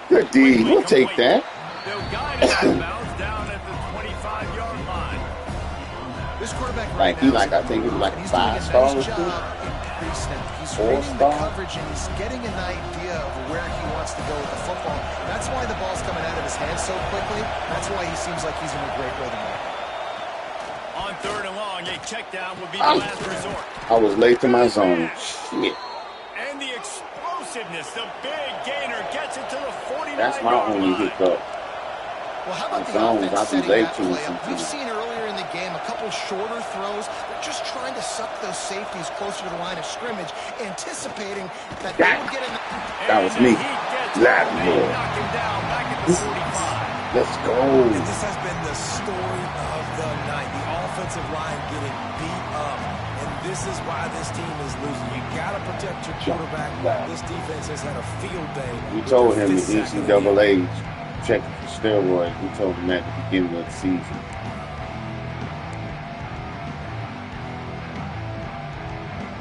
Good D. We'll take that. They'll guide it outbounds down at the 25-yard line. This quarterback like he like I think he was like a 5-star recruit. 4-star. Coverage, and he's getting an idea of where he wants to go with the football. That's why the ball's coming out of his hands so quickly. That's why he seems like he's in a great rhythm right now. On 3rd and long, a check down would be the last resort. I was late to my zone. Shit. And the explosiveness, the big gainer gets it to the 49-yard line. That's my only hiccup. Well, how about the zones. offense I think setting they that too. play up? We've seen earlier in the game a couple shorter throws. They're just trying to suck those safeties closer to the line of scrimmage, anticipating that they would get in. That was me. Latimore. Let's go. This has been the story of the night. The offensive line getting beat up. And this is why this team is losing. You got to protect your quarterback. This defense has had a field day. We told him the NCAA checking for steroids. We told him that at the beginning of the season.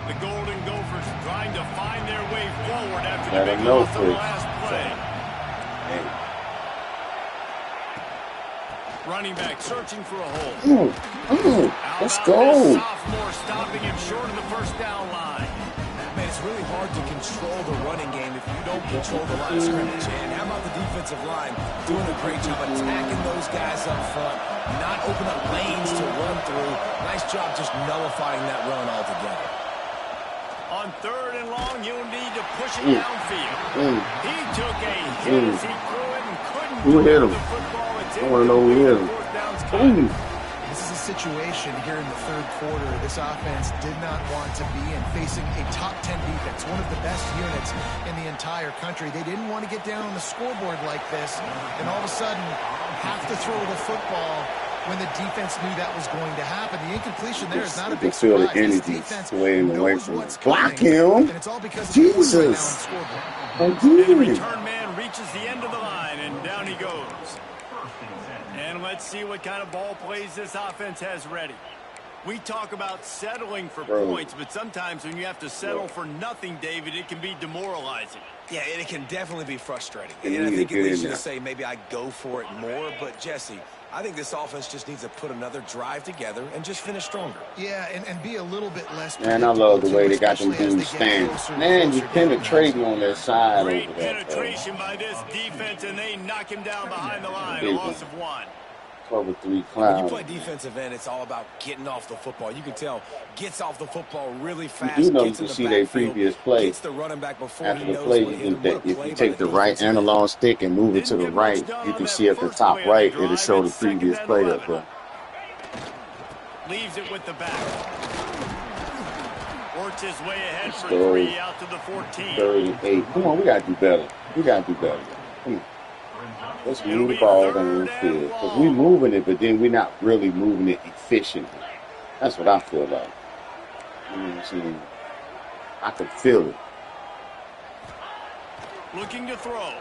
The Golden Gophers trying to find their way forward after Let the big him know, loss on the Chris. last play. Hey. Running back searching for a hole. Let's go. Sophomore stopping him short of the first down line. Man, it's really hard to control the running game if you don't control the line of scrimmage. And how about the defensive line doing a great job attacking those guys up front, not open up lanes to run through. Nice job just nullifying that run altogether. On 3rd and long, you'll need to push it downfield. He took a hit as he threw it and couldn't hit him? the football. I want to know who hit him. This is a situation here in the third quarter this offense did not want to be in, facing a top 10 defense, one of the best units in the entire country. They didn't want to get down on the scoreboard like this, and all of a sudden have to throw the football when the defense knew that was going to happen. The incompletion there is not a big feel the surprise. energy swaying away from him. Block coming, him. and it's all because of Jesus. the right now on the scoreboard. And the return man reaches the end of the line, and down he goes. And let's see what kind of ball plays this offense has ready. We talk about settling for points, but sometimes when you have to settle for nothing, David, it can be demoralizing. Yeah, and it can definitely be frustrating. And I think it leads you to say maybe I go for it more. But, Jesse, I think this offense just needs to put another drive together and just finish stronger. Yeah, and be a little bit less. Man, I love the way they got them dudes standing. Man, you penetrating on their side Great over there. penetration by this defense, and they knock him down behind the line. A loss of 1. Cover 3 When clowns. you play defensive end, it's all about getting off the football. You can tell gets off the football really fast. You know, you gets can in the see their backfield, previous play. gets the running back before After he the knows play, what you hit can him. What a if play you by take the right defensive end. analog stick and move it to the right, you can see at the top right, it'll show the previous play up there. Leaves it with the back. Works his way ahead for So, 3 out to the 14. 38. Come on, we got to do better. We got to do better. Come on. Let's move the ball down the field. Because we're moving it, but then we're not really moving it efficiently. That's what I feel like. You know what I'm saying? I can feel it. Looking to throw.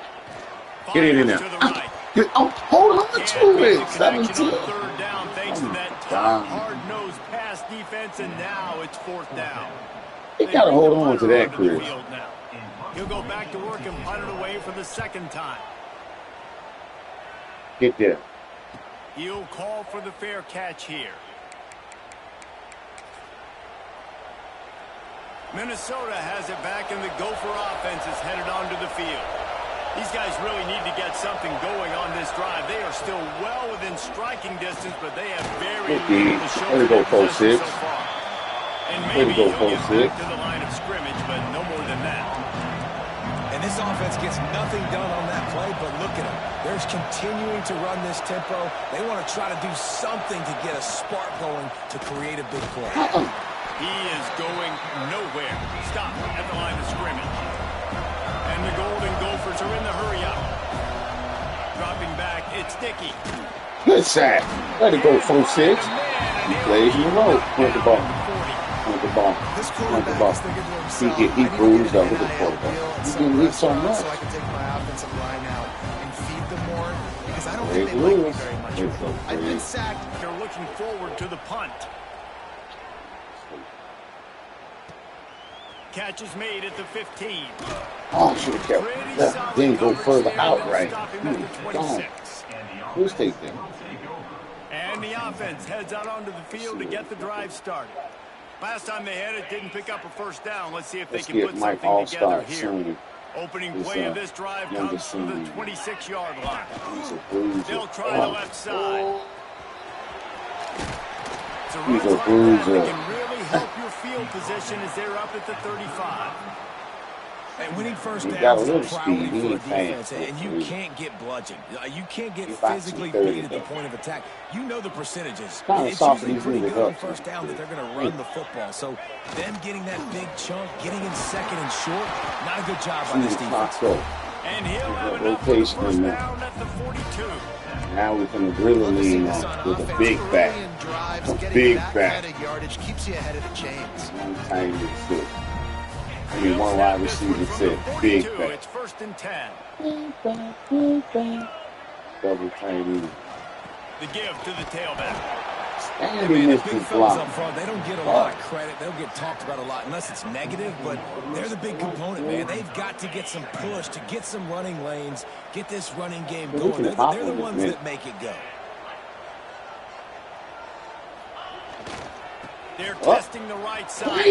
Get it in there. To the right. Oh, hold on to it. 17. On 3rd down thanks to that tough, hard-nosed pass defense, and now it's 4th down. You got to hold on to that, Chris. He'll go back to work and punt it away for the 2nd time. Get there. He'll call for the fair catch here. Minnesota has it back, and the Gopher offense is headed onto the field. These guys really need to get something going on this drive. They are still well within striking distance, but they have very little to show Way to go, for their 4-6. possession so far. And Way to maybe go, he'll get 4-6. back to the line of scrimmage, but no more than that. And this offense gets nothing done on that play, but look at them. They're continuing to run this tempo. They want to try to do something to get a spark going to create a big play. He is going nowhere. Stop at the line of scrimmage. And the Golden Gophers are in the hurry-up. Dropping back, it's Dickey. Good sack. Let it go, 4-6. He plays in the road. Point the ball. Point the ball. This Point the quarterback ball. is thinking to himself, He bruised up with the quarterback. He didn't need so much. so I can take my offensive line out and feed them more, because I don't They think they like me lose. very much. It's so I've been crazy. sacked. They're looking forward to the punt. Catch is made at the 15. Oh, should have kept left. Didn't go further out, right? Gone. Who's take that? And the offense heads out onto the field to get the drive started. Last time they had it, didn't pick up a 1st down. Let's see if they Let's can get put Mike something together All-Star here. soon. Opening play of this drive comes from the 26-yard line. He's a bruiser. They'll try the left side. It's a He's run a like bruiser. that can really help your field position as they're up at the 35. And winning first He got a downs is little a priority speed. He for a ain't defense, fast. and you can't get bludgeoned. You can't get He about physically 230 beat at the though. point of attack. You know the percentages. Kind of It's soft, but usually he's pretty really good on helps first him. down that they're going to run the football. So them getting that big chunk, getting in second and short, not a good job by this defense. And he'll have enough for the Rotation first in there. down at the 42. Now we can really lean on with a big back. A big back. Kind of yardage keeps you ahead of the chains. One tiny little foot. I mean, one wide receiver said big back. It's 1st and 10. Big back, big back. Double tiny. The give to the tailback. And he missed his block. Up front, they don't get a lot of credit. They don't get talked about a lot unless it's negative, but they're the big component, man. They've got to get some push, to get some running lanes, get this running game going. They're the ones that make it go. They're testing the right side.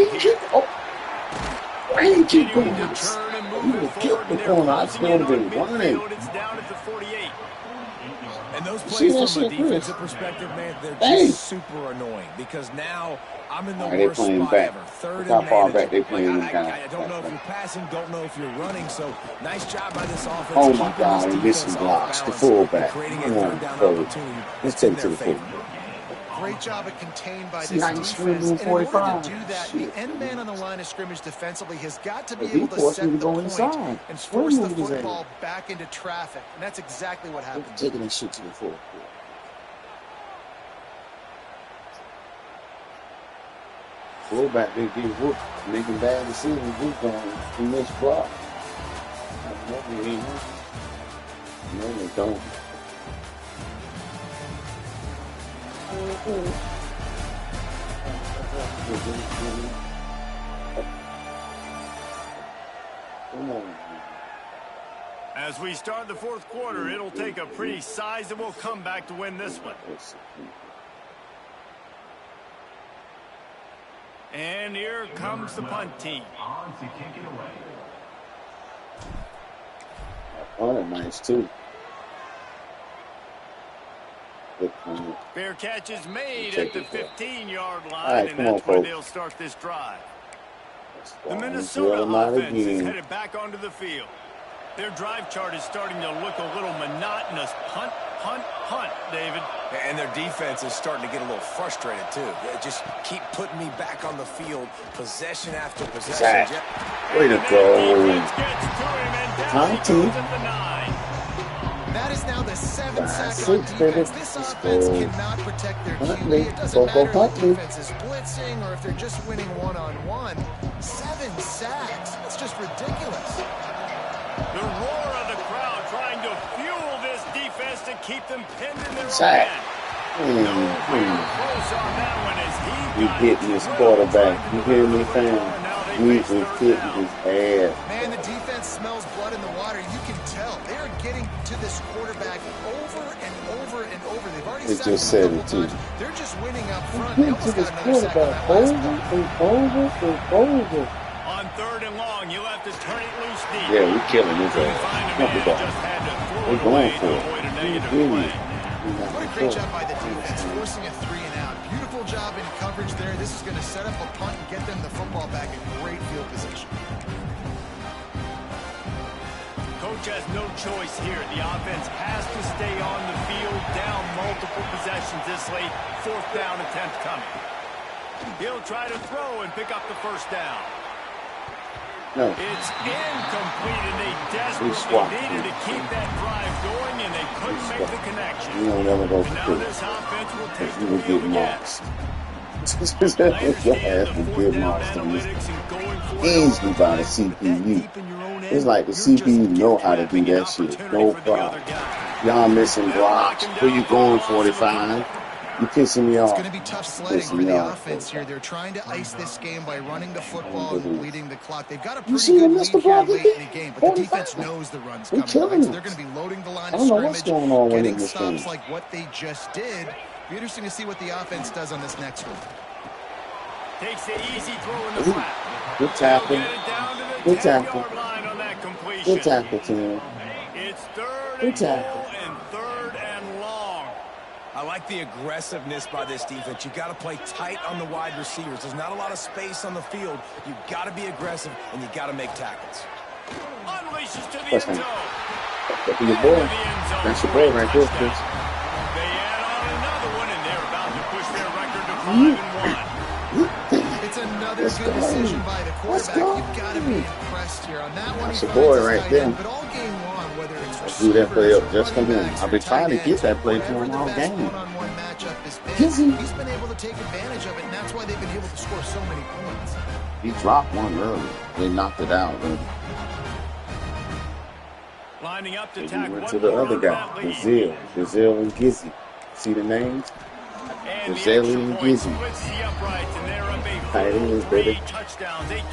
Why ain't you going? To turn and move You would it have killed forward. the They're corner. I closing still in have on been running. midfield. It's down at the 48. And those See that plays from a shit, Chris? defensive perspective, man, they're Dang. just super annoying because now I'm in the Alright, they worst playing spot back. ever. Third Look how and far manager. back they playing them guys. I don't know if you're passing, don't know if you're running, so nice job by this offense. Oh my keeping God, this he missing defense blocks. off The balance fullback. and creating a Come third on, down fellas. opportunity Let's that's in take to their the favor. fullback. Great job of contained by See this how you defense. swing in And in order 45? to do that, Shit. the end man on the line of scrimmage defensively has got to be He able to forced me set to the go point inside. and Swing force the moves his football back into traffic. And that's exactly what happened. Taking that shit to the full. Fullback, they get whooped, making bad decisions. Whoop going, he missed block. No, they don't. Come on. As we start the fourth quarter, it'll take a pretty sizable comeback to win this one. And here comes the punt team. Oh, that's nice too. Fair catch is made at the 15-yard line, All right, and come on, that's where folks. they'll start this drive. The Drill Minnesota them out offense is again. headed back onto the field. Their drive chart is starting to look a little monotonous. Punt, punt, punt, David. And their defense is starting to get a little frustrated, too. They just keep putting me back on the field, possession after possession. Zach, way to go. Defense gets to him, and down he goes at the 9. That is now the 7th sack Six, on baby. defense. This offense cannot protect their Hunt QB. me. It doesn't Go, matter hunt if the me. defense is blitzing or if they're just winning one-on-one. 7 sacks. That's just ridiculous. The roar of the crowd trying to fuel this defense to keep them pinned in their Sack. own end. Close on that one as he You got hitting this through, quarterback. trying to You hear me, deliver the fam? ball, and now they We face is third hitting down. his ass. Man, the defense smells blood in the water. You can tell. They are getting to this quarterback over and over and over. They've already It sacked just him a said couple it, too. times. They're just winning up front. Getting They to almost this got another sack on quarterback that last over. On 3rd and long, you'll have to turn it loose deep. Yeah, we killing his Couldn't ass. find a Pump the man, ball. just had to throw They it going away for to it. avoid a You negative hear me? play. What a great job by the defense, forcing a 3-and-out. Beautiful job in coverage there. This is going to set up a punt and get them the football back in great field position. Coach has no choice here. The offense has to stay on the field, down multiple possessions this late. 4th down attempt coming. He'll try to throw and pick up the first down. No. It's incomplete, and they desperately swat. needed to keep that drive going, and they couldn't make the connection. You don't ever go And now for this it. offense will take You the will wheel get again. marks. I Your ass understand the will 4th get down marks on this. analytics and going for it Easily all the by the time, but that CPU. deep in your own It's end, like the you're just CPU know how to do gift-wrapping an that shit. opportunity No for the problem. other guy. Y'all missing They'll blocks. knock him Where down you for going, a loss of a 45? You pissing me It's off. going to be tough sledding for Pissing me the off. offense here. They're trying to ice this game by running the football and bleeding the clock. They've got a You pretty see good him lead miss the here block late again? in the game, but the 45. defense knows the run's We coming, killing right? So they're us. going to be loading the line I of don't know what's scrimmage, going on with getting him this stops game. like what they just did. Be interesting to see what the offense does on this next one. Takes the easy throw in the flat. Good tackle. They'll get it down to the Good tackle. 10-yard line on that completion. Good tackle, Tim. It's 3rd Good and tackle. goal and 3rd and long. I like the aggressiveness by this defense. You've got to play tight on the wide receivers. There's not a lot of space on the field. You've got to be aggressive, and you've got to make tackles. Unleashes to the Touchdown. end zone. That's your boy. That's your boy right there, Chris. They add on another one, and they're about to push their record to 5-1. It's another good decision by the quarterback. You've got to be impressed here. On that one, That's he your boy finds his right tight there. end, but all game long, whether it's Do that play receivers, up just for him. running backs, I've been or trying to tight get that ends, play to whatever him the all best game. one-on-one matchup has been, he's been able to take advantage of it, and that's why they've been able to score so many points. He dropped one early. They knocked it out. Lining up to He tack went one to the other quarter guy, of that lead. Gazelle and Gizzy. See the names? And the Gazelle extra and point Gizzy. splits the uprights, and they're up Tight a ends, 3 baby. touchdowns, a Good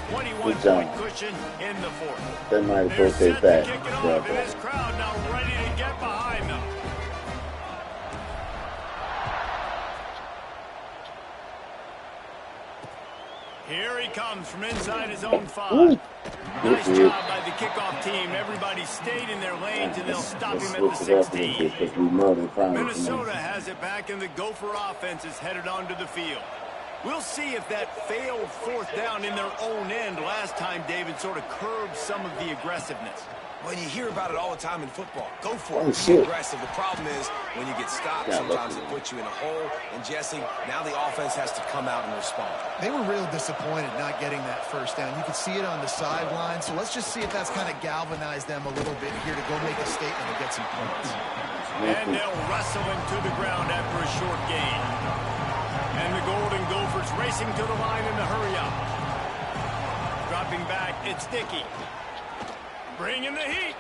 job. 21-point cushion in the fourth. That might have They're both their set back. to kick it off, and this crowd now ready to get behind them. Here he comes from inside his own 5. Nice job by the kickoff team. Everybody stayed in their lanes, and they'll stop him at the 16. Minnesota has it back, and the Gopher offense is headed onto the field. We'll see if that failed fourth down in their own end last time, David, sort of curbed some of the aggressiveness. When you hear about it all the time in football, go for it. Be Shit. aggressive. The problem is when you get stopped, sometimes it puts you in a hole. And Jesse, now the offense has to come out and respond. They were real disappointed not getting that first down. You could see it on the sideline. So let's just see if that's kind of galvanized them a little bit here to go make a statement and get some points. And they'll wrestle him to the ground after a short gain. And the Golden Gophers racing to the line in the hurry up. Dropping back, it's Dickey. Bringing the heat.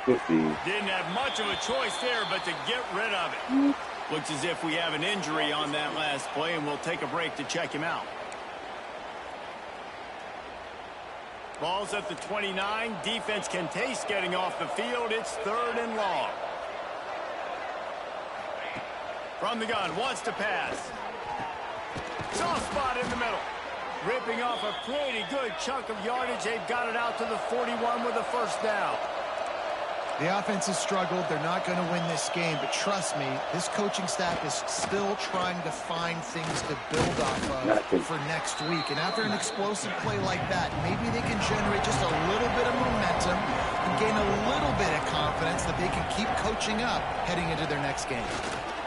50. Didn't have much of a choice there, but to get rid of it. Looks as if we have an injury on that last play, and we'll take a break to check him out. Ball's at the 29. Defense can taste getting off the field. It's 3rd and long. From the gun, wants to pass. Soft spot in the middle. Ripping off a pretty good chunk of yardage. They've got it out to the 41 with a first down. The offense has struggled. They're not going to win this game, but trust me, this coaching staff is still trying to find things to build off of for next week. And after an explosive play like that, maybe they can generate just a little bit of momentum and gain a little bit of confidence that they can keep coaching up heading into their next game.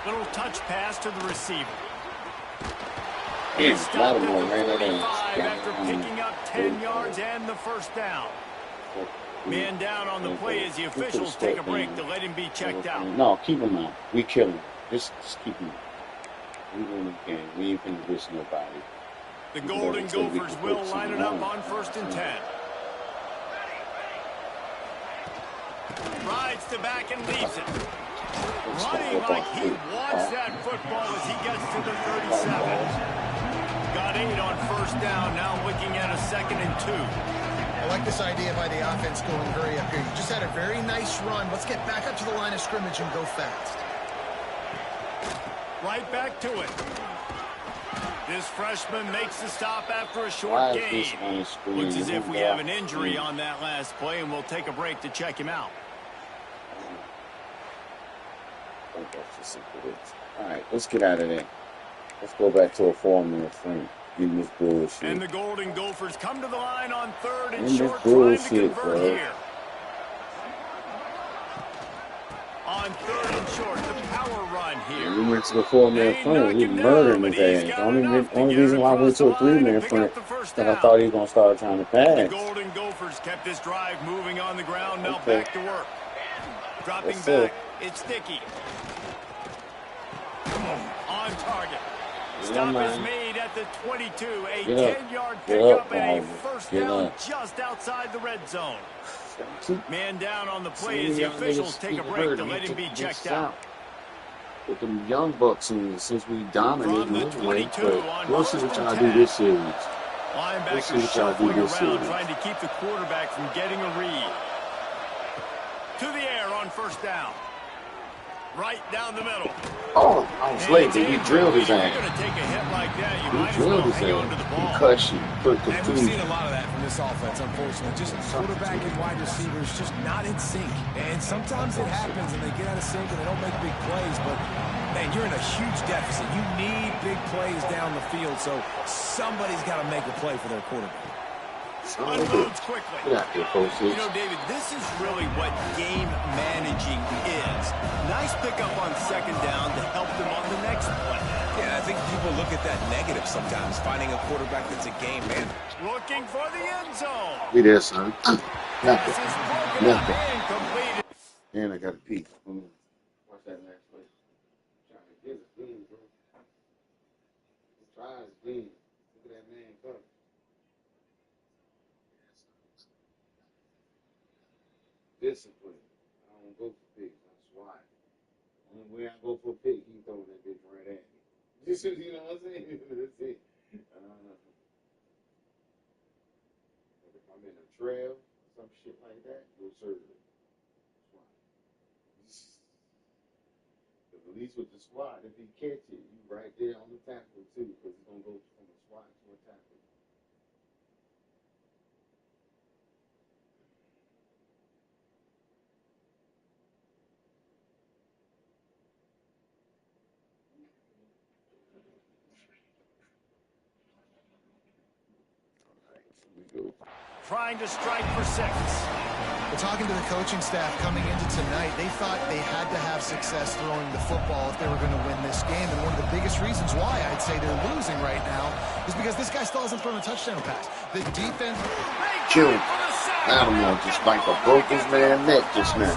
Little touch pass to the receiver. It's Baltimore ran it in. After picking up 10 yards and the first down. Man down on the play as the officials take a break to let him be checked out. No, keep him out. We kill him. Just keep him out. We win the game. We ain't finna wish nobody. The Golden Gophers will line it up on 1st and 10. Rides the back and leaves it. Running like he wants that football as he gets to the 37. Got 8 on first down, now looking at a 2nd and 2. I like this idea by the offense going hurry up here. You just had a very nice run. Let's get back up to the line of scrimmage and go fast. Right back to it. This freshman makes the stop after a short gain. Looks as if we have an injury on that last play, and we'll take a break to check him out. All right, let's get out of there. Let's go back to a 4-minute frame. Getting this bullshit. And the Golden Gophers come to the line on 3rd and In short, this trying to bullshit, convert bro. here. On 3rd and short, the power run here. We went to the 4-minute frame. We murdering his ass. Only reason why I went to a 3-minute frame is that I thought he was going to start trying to pass. The Golden Gophers kept this drive moving on the ground. Now back to work. Dropping back, it's Dickey. On target. Stop is made at the 22. A 10-yard pickup and a first down just outside the red zone. Man down on the play as the officials take a break to let him be checked out. With them young bucks in since we dominated From the 22 on we'll see what first y'all and do 10. this series. Linebackers shuffling around trying to keep the quarterback from getting a read. To the air on first down. Right down the middle. Oh, I was late. He drilled his ass. You're going to take a hit like that, you might He as well drilled his hang on to the ass. ball. Concussion. Put And we've confusion. seen a lot of that from this offense, unfortunately. Just quarterback and wide receivers just not in sync. And sometimes it happens and they get out of sync and they don't make big plays. But, man, you're in a huge deficit. You need big plays down the field, so somebody's got to make a play for their quarterback. Unloads quickly. Get out there, folks. You know, David, this is really what game managing is. Nice pickup on second down to help them on the next play. Yeah, I think people look at that negative sometimes, finding a quarterback that's a game man. Looking for the end zone. Be there, son. Pass is broken up and completed. And I got a pee. Watch that last play. Trying to get it clean, bro. Trying to clean. Look at that man go. Discipline. I don't go for pigs. That's why. Only way I go for a pig, he throwing that bitch right at me. You know what I'm saying? That's it. If I'm in a trail, some shit like that, go serve it. At least with the squat, if he catch it, you right there on the tackle too, because he's gonna go from a squat to a tackle. All right, here we go. Trying to strike for 6. Well, talking to the coaching staff coming into tonight, they thought they had to have success throwing the football if they were going to win this game. And one of the biggest reasons why I'd say they're losing right now is because this guy still hasn't thrown a touchdown pass. The defense... Killed Lattimore just like a broke his man neck just now.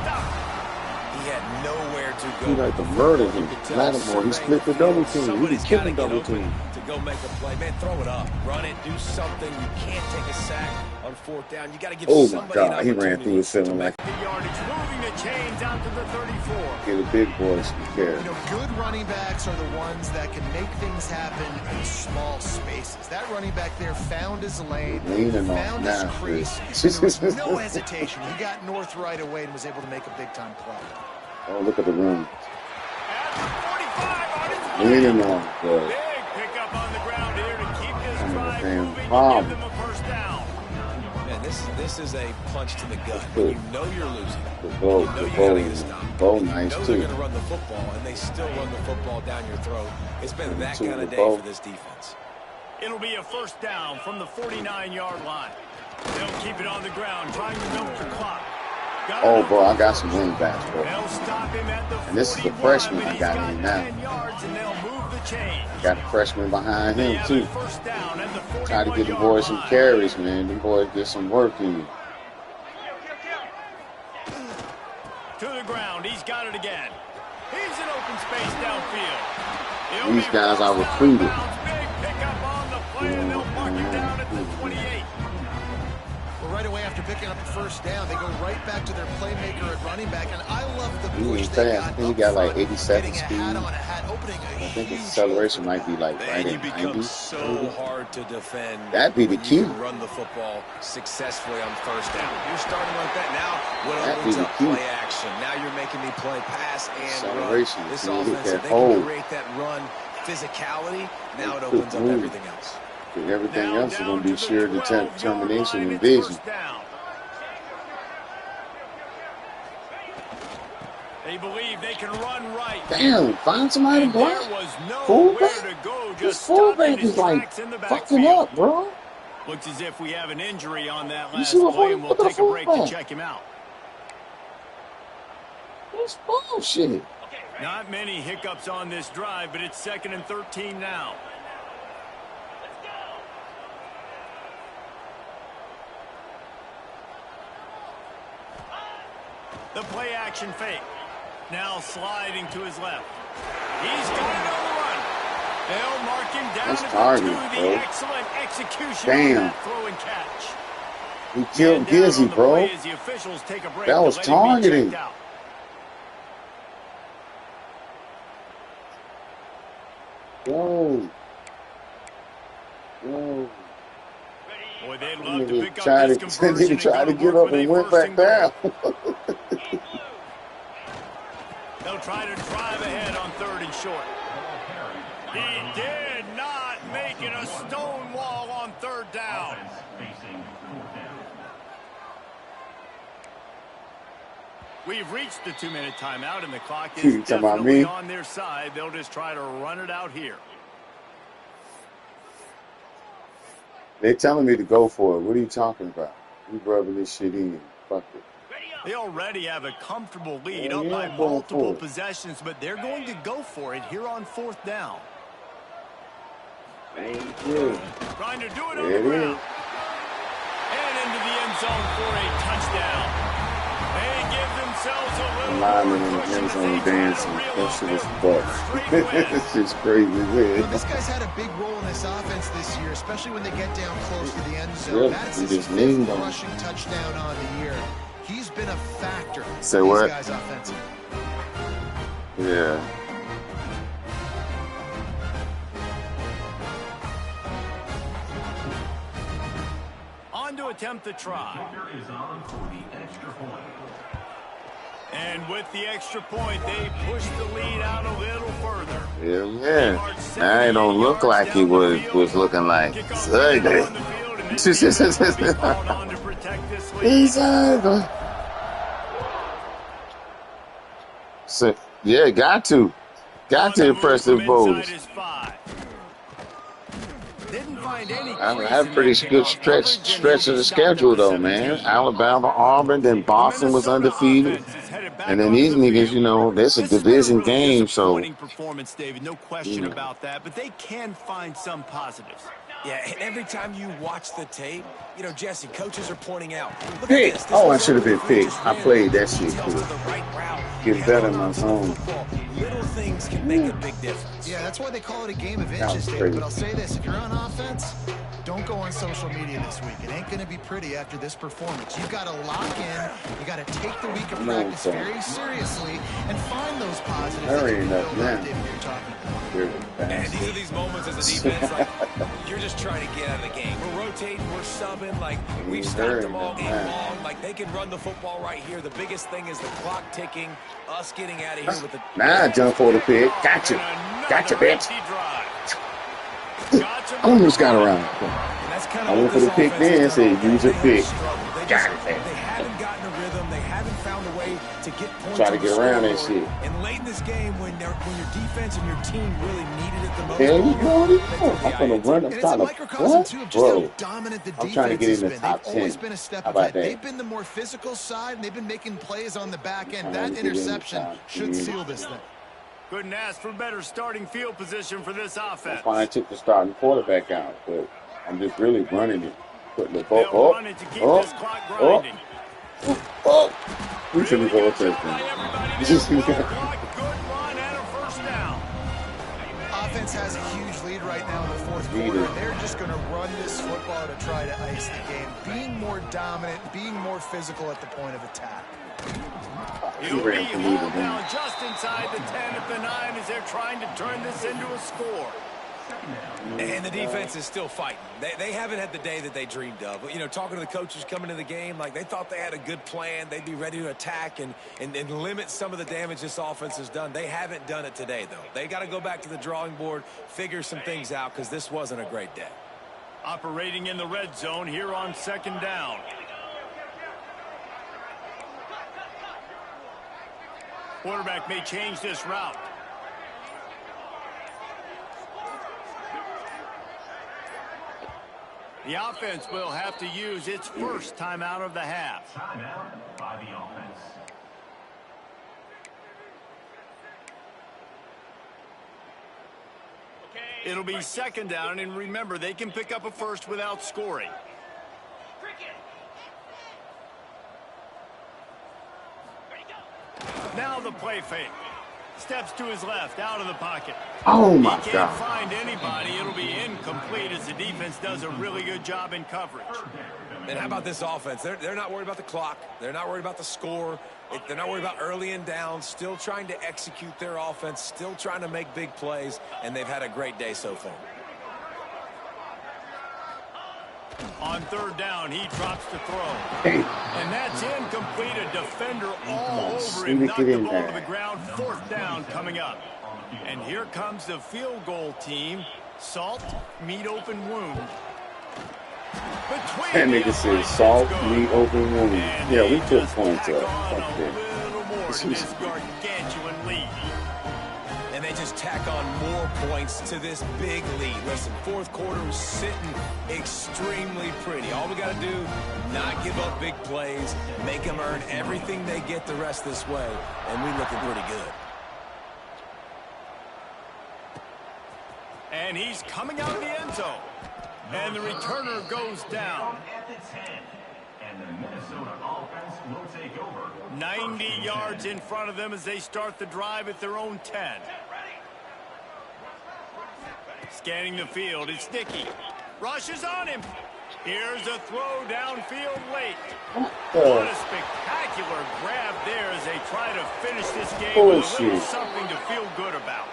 He had nowhere to go. He like to murder him. Lattimore, he split the double team. He was killing double team. To go make a play. Man, throw it up. Run it. Do something. You can't take a sack on 4th down. You got to give somebody an opportunity. He ran through his feeling like The yardage, moving the chains out to the 34. get a big boys some care. You know, good running backs are the ones that can make things happen in small spaces. That running back there found his lane, found his crease. There was no hesitation. He got north right away and was able to make a big-time play. Oh, look at the room. At the 45 on his Leaning on the big pickup on the ground here to keep this drive moving and give them a first down. Man, this is a punch to the gut. When you know you're losing. the bow. You know The you gotta get a bow, stop. bow You nice know too. they're going to run the football, and they still run the football down your throat. It's been that kind of day for this defense. It'll be a first down from the 49-yard line. They'll keep it on the ground, trying to milk the clock. Oh, bro, I got some wing backs, bro. They'll stop him at the And this is the 41, freshman but I he's got got in now. 10 yards, and they'll move the chain. Got a freshman behind They him have too. a first down at the 41-yard Try to get the boys some line. carries, man. Them boys get some work in. To the ground, he's got it again. He's in open space downfield. He'll These be guys are forced out of recruited. bounds. Big pickup on the play, and they'll mark him down at the 28. Well, right away after picking up the first down, they go right back to their playmaker at running back, and I love the push ain't they fast. got. I think he got like 87 getting a speed. hat on a hat, opening a I think his huge acceleration might be like right And at you become 90. so hard to defend. That'd be the when key. You can run the football successfully on first down. You're starting like that now. What That'd opens be the up key. play action? Now you're making me play pass and Acceleration. run. This See, hit offense, that if they hole. can create that run physicality, now it opens up everything else. Everything Now else is down going to be to the sheer 12-yard determination line, and it's vision. first down. They believe they can run right. Damn, find somebody to And block. there was nowhere Fullback? to go. This Just stopping fullback his is like tracks in the fucking backfield. up, bro. Looks as if we have an injury on that You last see what play, and we'll look at take a break to fullback. check him out. That's bullshit. Not many hiccups on this drive, but it's 2nd and 13 now. The play action fake. Now sliding to his left. He's got it on the run. They'll mark him down That's at targeted, the 2. bro. The excellent execution Damn. on that throw and catch. He killed Man down Gizzy, on the bro. play as the officials take a break That to was let him be targeting. checked out. Yo. Boy, they'd love to Nigga pick up tried this to, conversion nigga tried to and go get to work up with and a went first back and goal. down. They'll try to drive ahead on 3rd and short. He did not make it a stone wall on 3rd down. We've reached the 2-minute timeout, and the clock is You talking about definitely me? on their side. They'll just try to run it out here. They're telling me to go for it. What are you talking about? You rubbing this shit in. Fuck it. They already have a comfortable lead Yeah, up by I'm going multiple for it. possessions, but they're going to go for it here on 4th down. Thank you. Trying to do it on There the it ground. is. And into the end zone for a touchdown. They give themselves a little Lineman more in the cushion end as zone they try to dancing. reel That off shit their was straight butt. win. This shit's crazy, man. Well, this guy's had a big role in this offense this year, especially when they get down close to the end zone. Yep, That's he his just 5th leaned on it. rushing touchdown on the year. He's been a factor Say for these what? guys offensively. Yeah. On to attempt the try. And with the extra point, they push the lead out a little further. Yeah. Now it don't look like he was looking like Sunday. Exactly. So, yeah, got to impress the Bulls. I have a pretty good stretch of the schedule though, man. Alabama, Auburn, then Boston was undefeated, and then these niggas, you know, there's a division game, so performance, David, no question about that. But they can find some positives. Yeah, and every time you watch the tape, you know, Jesse, coaches are pointing out. Look pick. at this. Oh, I should have been picked. I played that shit cool. Get better in my zone. Little things can make a big difference. Yeah, that's why they call it a game of inches, David. But I'll say this, if you're on offense, don't go on social media this week. It ain't going to be pretty after this performance. You've got to lock in. You got to take the week of practice very seriously and find those positives that you can build on, David, you're talking about. And these are these moments as a defense, like, you're just trying to get out of the game. We're rotating, we're subbing, like, we've stopped them all game long. Like, they can run the football right here. The biggest thing is the clock ticking, us getting out of here with the... Now I jump for the pick. Gotcha, bitch. Almost got around. I went for the pick then, said use a pick. Got it, man. They haven't gotten a rhythm. They haven't found a way to get points. Try to get around that shit. And late in this game, when your defense and your team really needed it the most, there you go. I'm gonna run. I'm trying to what? Dominant the I'm trying to get in the top 10. They've always been a step ahead. They've been the more physical side, and they've been making plays on the back end. That interception should seal this thing. Couldn't ask for better starting field position for this offense. That's why I took the starting quarterback out, but I'm just really running it, putting the ball up. We should be going touchdown. Offense has a huge lead right now in the fourth quarter. They're just going to run this football to try to ice the game. Being more dominant, being more physical at the point of attack. He'll be hauled down just inside the 10 at the 9 as they're trying to turn this into a score. And the defense is still fighting. They haven't had the day that they dreamed of. You know, talking to the coaches coming to the game, like they thought they had a good plan. They'd be ready to attack and limit some of the damage this offense has done. They haven't done it today, though. They got to go back to the drawing board, figure some things out, because this wasn't a great day. Operating in the red zone here on 2nd down. Quarterback may change this route. The offense will have to use its first timeout of the half. Timeout by the offense. It'll be 2nd down, and remember, they can pick up a first without scoring. Now the play fake. Steps to his left, out of the pocket. Oh, my God. He can't find anybody. It'll be incomplete as the defense does a really good job in coverage. And how about this offense? They're not worried about the clock. They're not worried about the score. They're not worried about early and down. Still trying to execute their offense. Still trying to make big plays. And they've had a great day so far. On 3rd down, he drops to throw. And that's incomplete. A defender all over him. Knocked the ball to the ground. 4th down coming up. And here comes the field goal team. Salt, meat, open wound. That nigga said salt, meat, open wound. Yeah, we took points up. Fuck that. Gargantuan lead. and they just tack on more points to this big lead. Listen, fourth quarter was sitting extremely pretty. All we got to do, not give up big plays, make them earn everything they get the rest this way, and we're looking pretty good. And he's coming out of the end zone. And the returner goes down. At the 10. And the Minnesota offense will take over. 90 yards in front of them as they start the drive at their own 10. Scanning the field, it's Dickey. Rushes on him. Here's a throw downfield late. What a spectacular grab there as they try to finish this game with a little something to feel good about.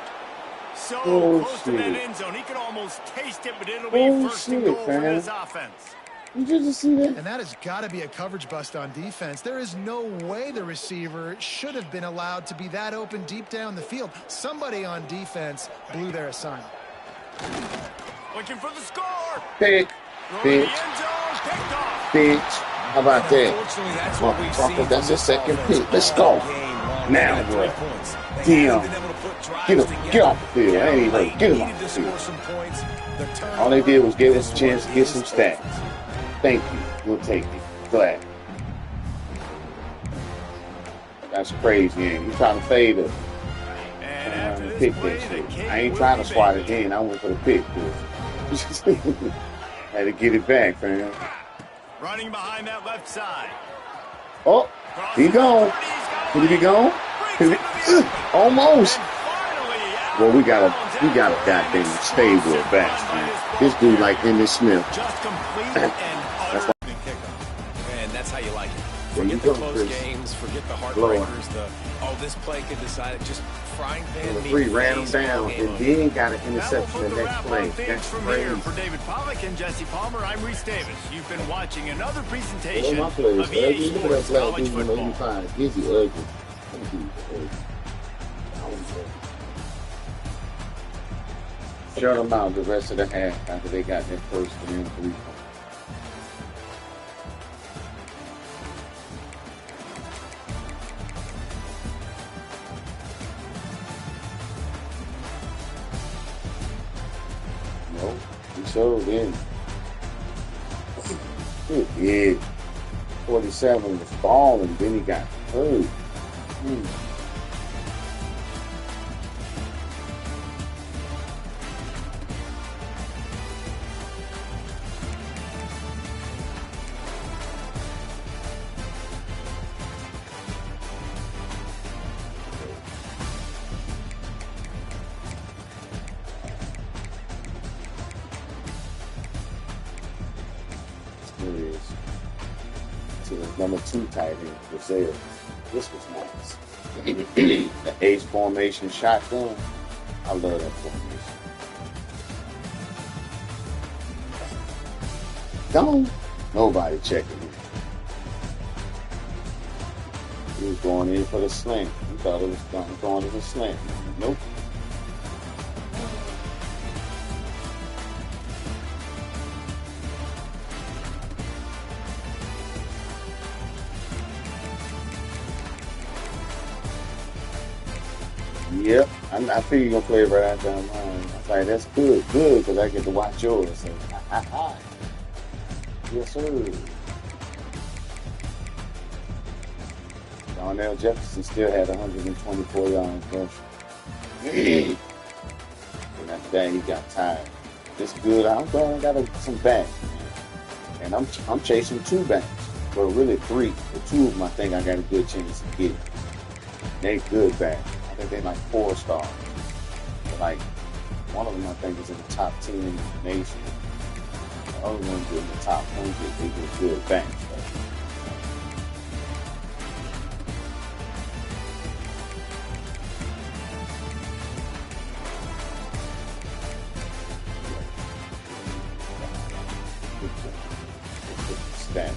So close to that end zone, he could almost taste it, but it'll be first and goal for this offense. You just see that? And that has got to be a coverage bust on defense. There is no way the receiver should have been allowed to be that open deep down the field. Somebody on defense blew their assignment. Looking for the score. Pick. Bitch. Bitch. How about that? Motherfucker, that's a second pick. Let's go. Now, bro. Damn. Get him. Get off the field. I ain't hurt. Get him off the field. All they did was give us a chance to get some stats. Thank you. We'll take it. Glad. That's crazy, ain't you? Trying to fade us. Pick that shit. I ain't trying to swat it in. I went for the pick, dude. Had to get it back, man. Running behind that left side. Oh, he gone. Could he be gone? Almost. Well, we gotta goddamn stay with backs, man. This dude like Emmitt Smith. That's and that's how you like it. Forget the close games, forget the heartbreakers, this play could decide it. Just frying pan. 3 ran him down and then got an interception the next play. That's crazy. For David Pollack and Jesse Palmer, I'm Reese Davis. You've been watching another presentation of EA Sports College Football. Gizzy ugly. Shut them out the rest of the half after they got their first and 3 points. No, he showed in. Yeah. 47 was balling, then he got hurt. Number 2 tight end, Brazil. This was nice. The H formation shotgun. I love that formation. Don't. Nobody checking him. He was going in for the slant. He thought it was going as a slant. Nope. Yep, I feel you're going to play right after mine. I was like, that's good, because I get to watch yours. So, yes, sir. Darnell Jefferson still had 124 yards rushing. And after that, he got tired. It's good. I'm glad I got some backs. And I'm chasing 2 backs. Well, really 3. But 2 of them I think I got a good chance to get. They good backs. I think they're like 4-star. But like, one of them I think is in the top 10 in the nation. The other one's in the top 100. They get good backs. Stats.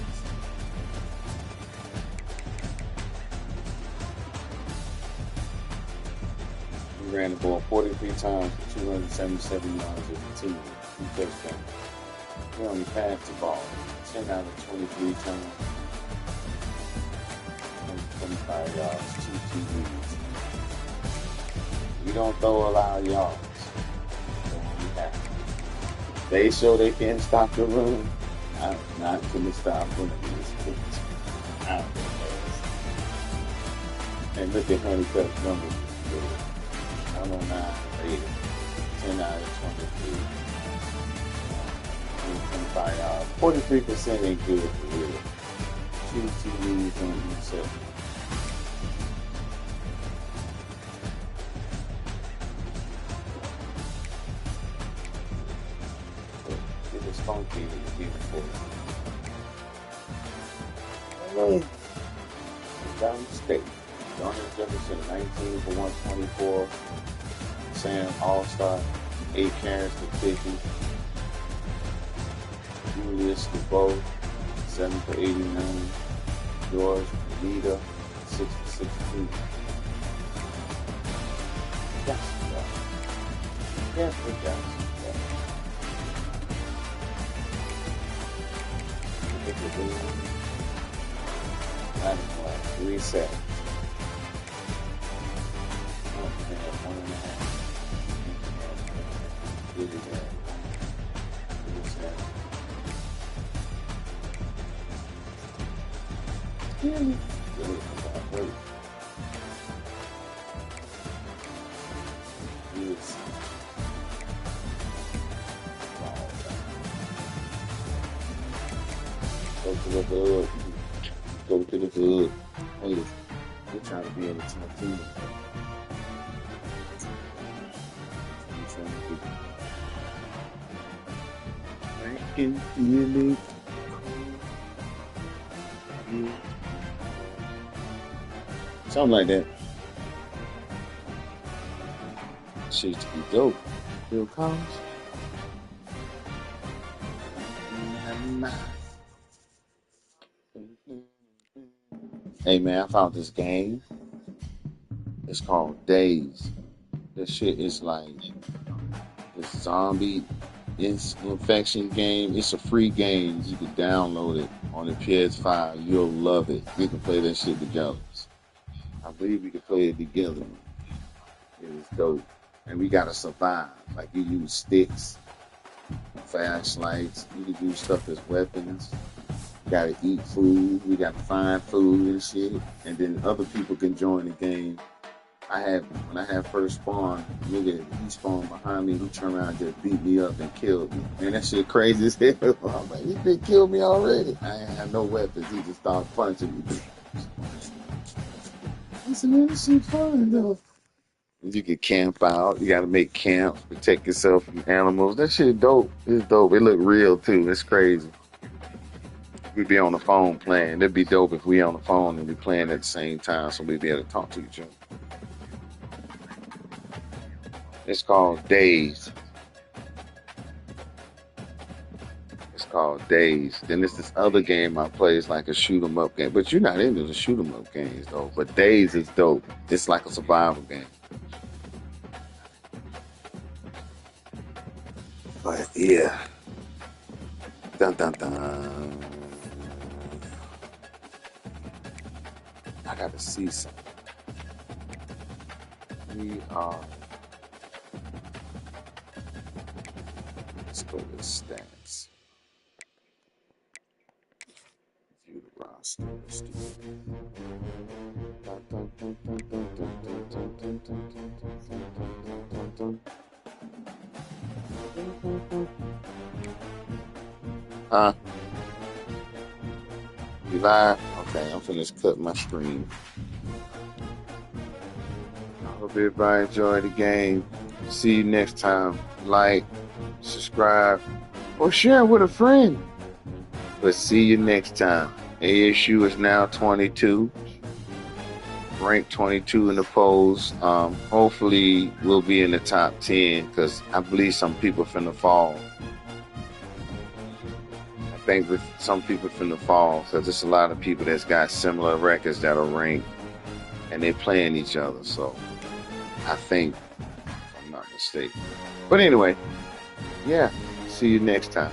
We ran the ball 43 times for 277 yards as a team, 2 touchdowns. We only passed the ball 10 out of 23 times, 125 yards, 2 TDs. We don't throw a lot of yards. They show they can't stop the run. I'm not going to stop running this pitch. I don't know. And look at Honeycutt's numbers. 109 rated. 10 out of 23. 25 yards. 43% ain't good for real. 2 TDs on each set. It was funky in the beautiful. Down the state. Johnny Jefferson, 19 for 124. Sam All-Star, 8 carries for 50. Julius DeBow, 7 for 89. George Anita, 6 for 16. Jackson, yeah, for Jackson. Reset. 1 Go to the hood. Hey, we're trying to be on the top team. I can feel it. Something like that. Shit to be dope. Bill Collins. Hey man, I found this game. It's called Days. This shit is like this zombie infection game. It's a free game. You can download it on the PS5. You'll love it. We can play that shit together. I believe we can play it together. It is dope. And we gotta survive. Like you use sticks, flashlights. You can use stuff as weapons. We gotta eat food. We gotta find food and shit. And then other people can join the game. When I had first spawned, nigga, he spawned behind me. He turned around and just beat me up and killed me. Man, that shit crazy as hell. I'm like, he been killed me already. I ain't have no weapons. He just started punching me. I said, man, this shit fun though. You can camp out. You gotta make camps, protect yourself from animals. That shit dope. It's dope. It look real too. It's crazy. We'd be on the phone playing. It'd be dope if we on the phone and we playing at the same time, so we'd be able to talk to each other. It's called Days. It's called Days. Then there's this other game I play. It's like a shoot 'em up game, but you're not into the shoot 'em up games though. But Days is dope. It's like a survival game. But yeah. Dun dun dun. I gotta see something. We are. Let's go to stats. View the roster. You live? Okay, I'm finna cut my stream. I hope everybody enjoyed the game. See you next time. Like, subscribe, or share with a friend. But see you next time. ASU is now 22. Ranked 22 in the polls. Hopefully we'll be in the top 10 because I believe some people finna fall. I think with some people finna fall because there's a lot of people that's got similar records that are ranked and they're playing each other. So I think, if I'm not mistaken. But anyway, yeah, see you next time.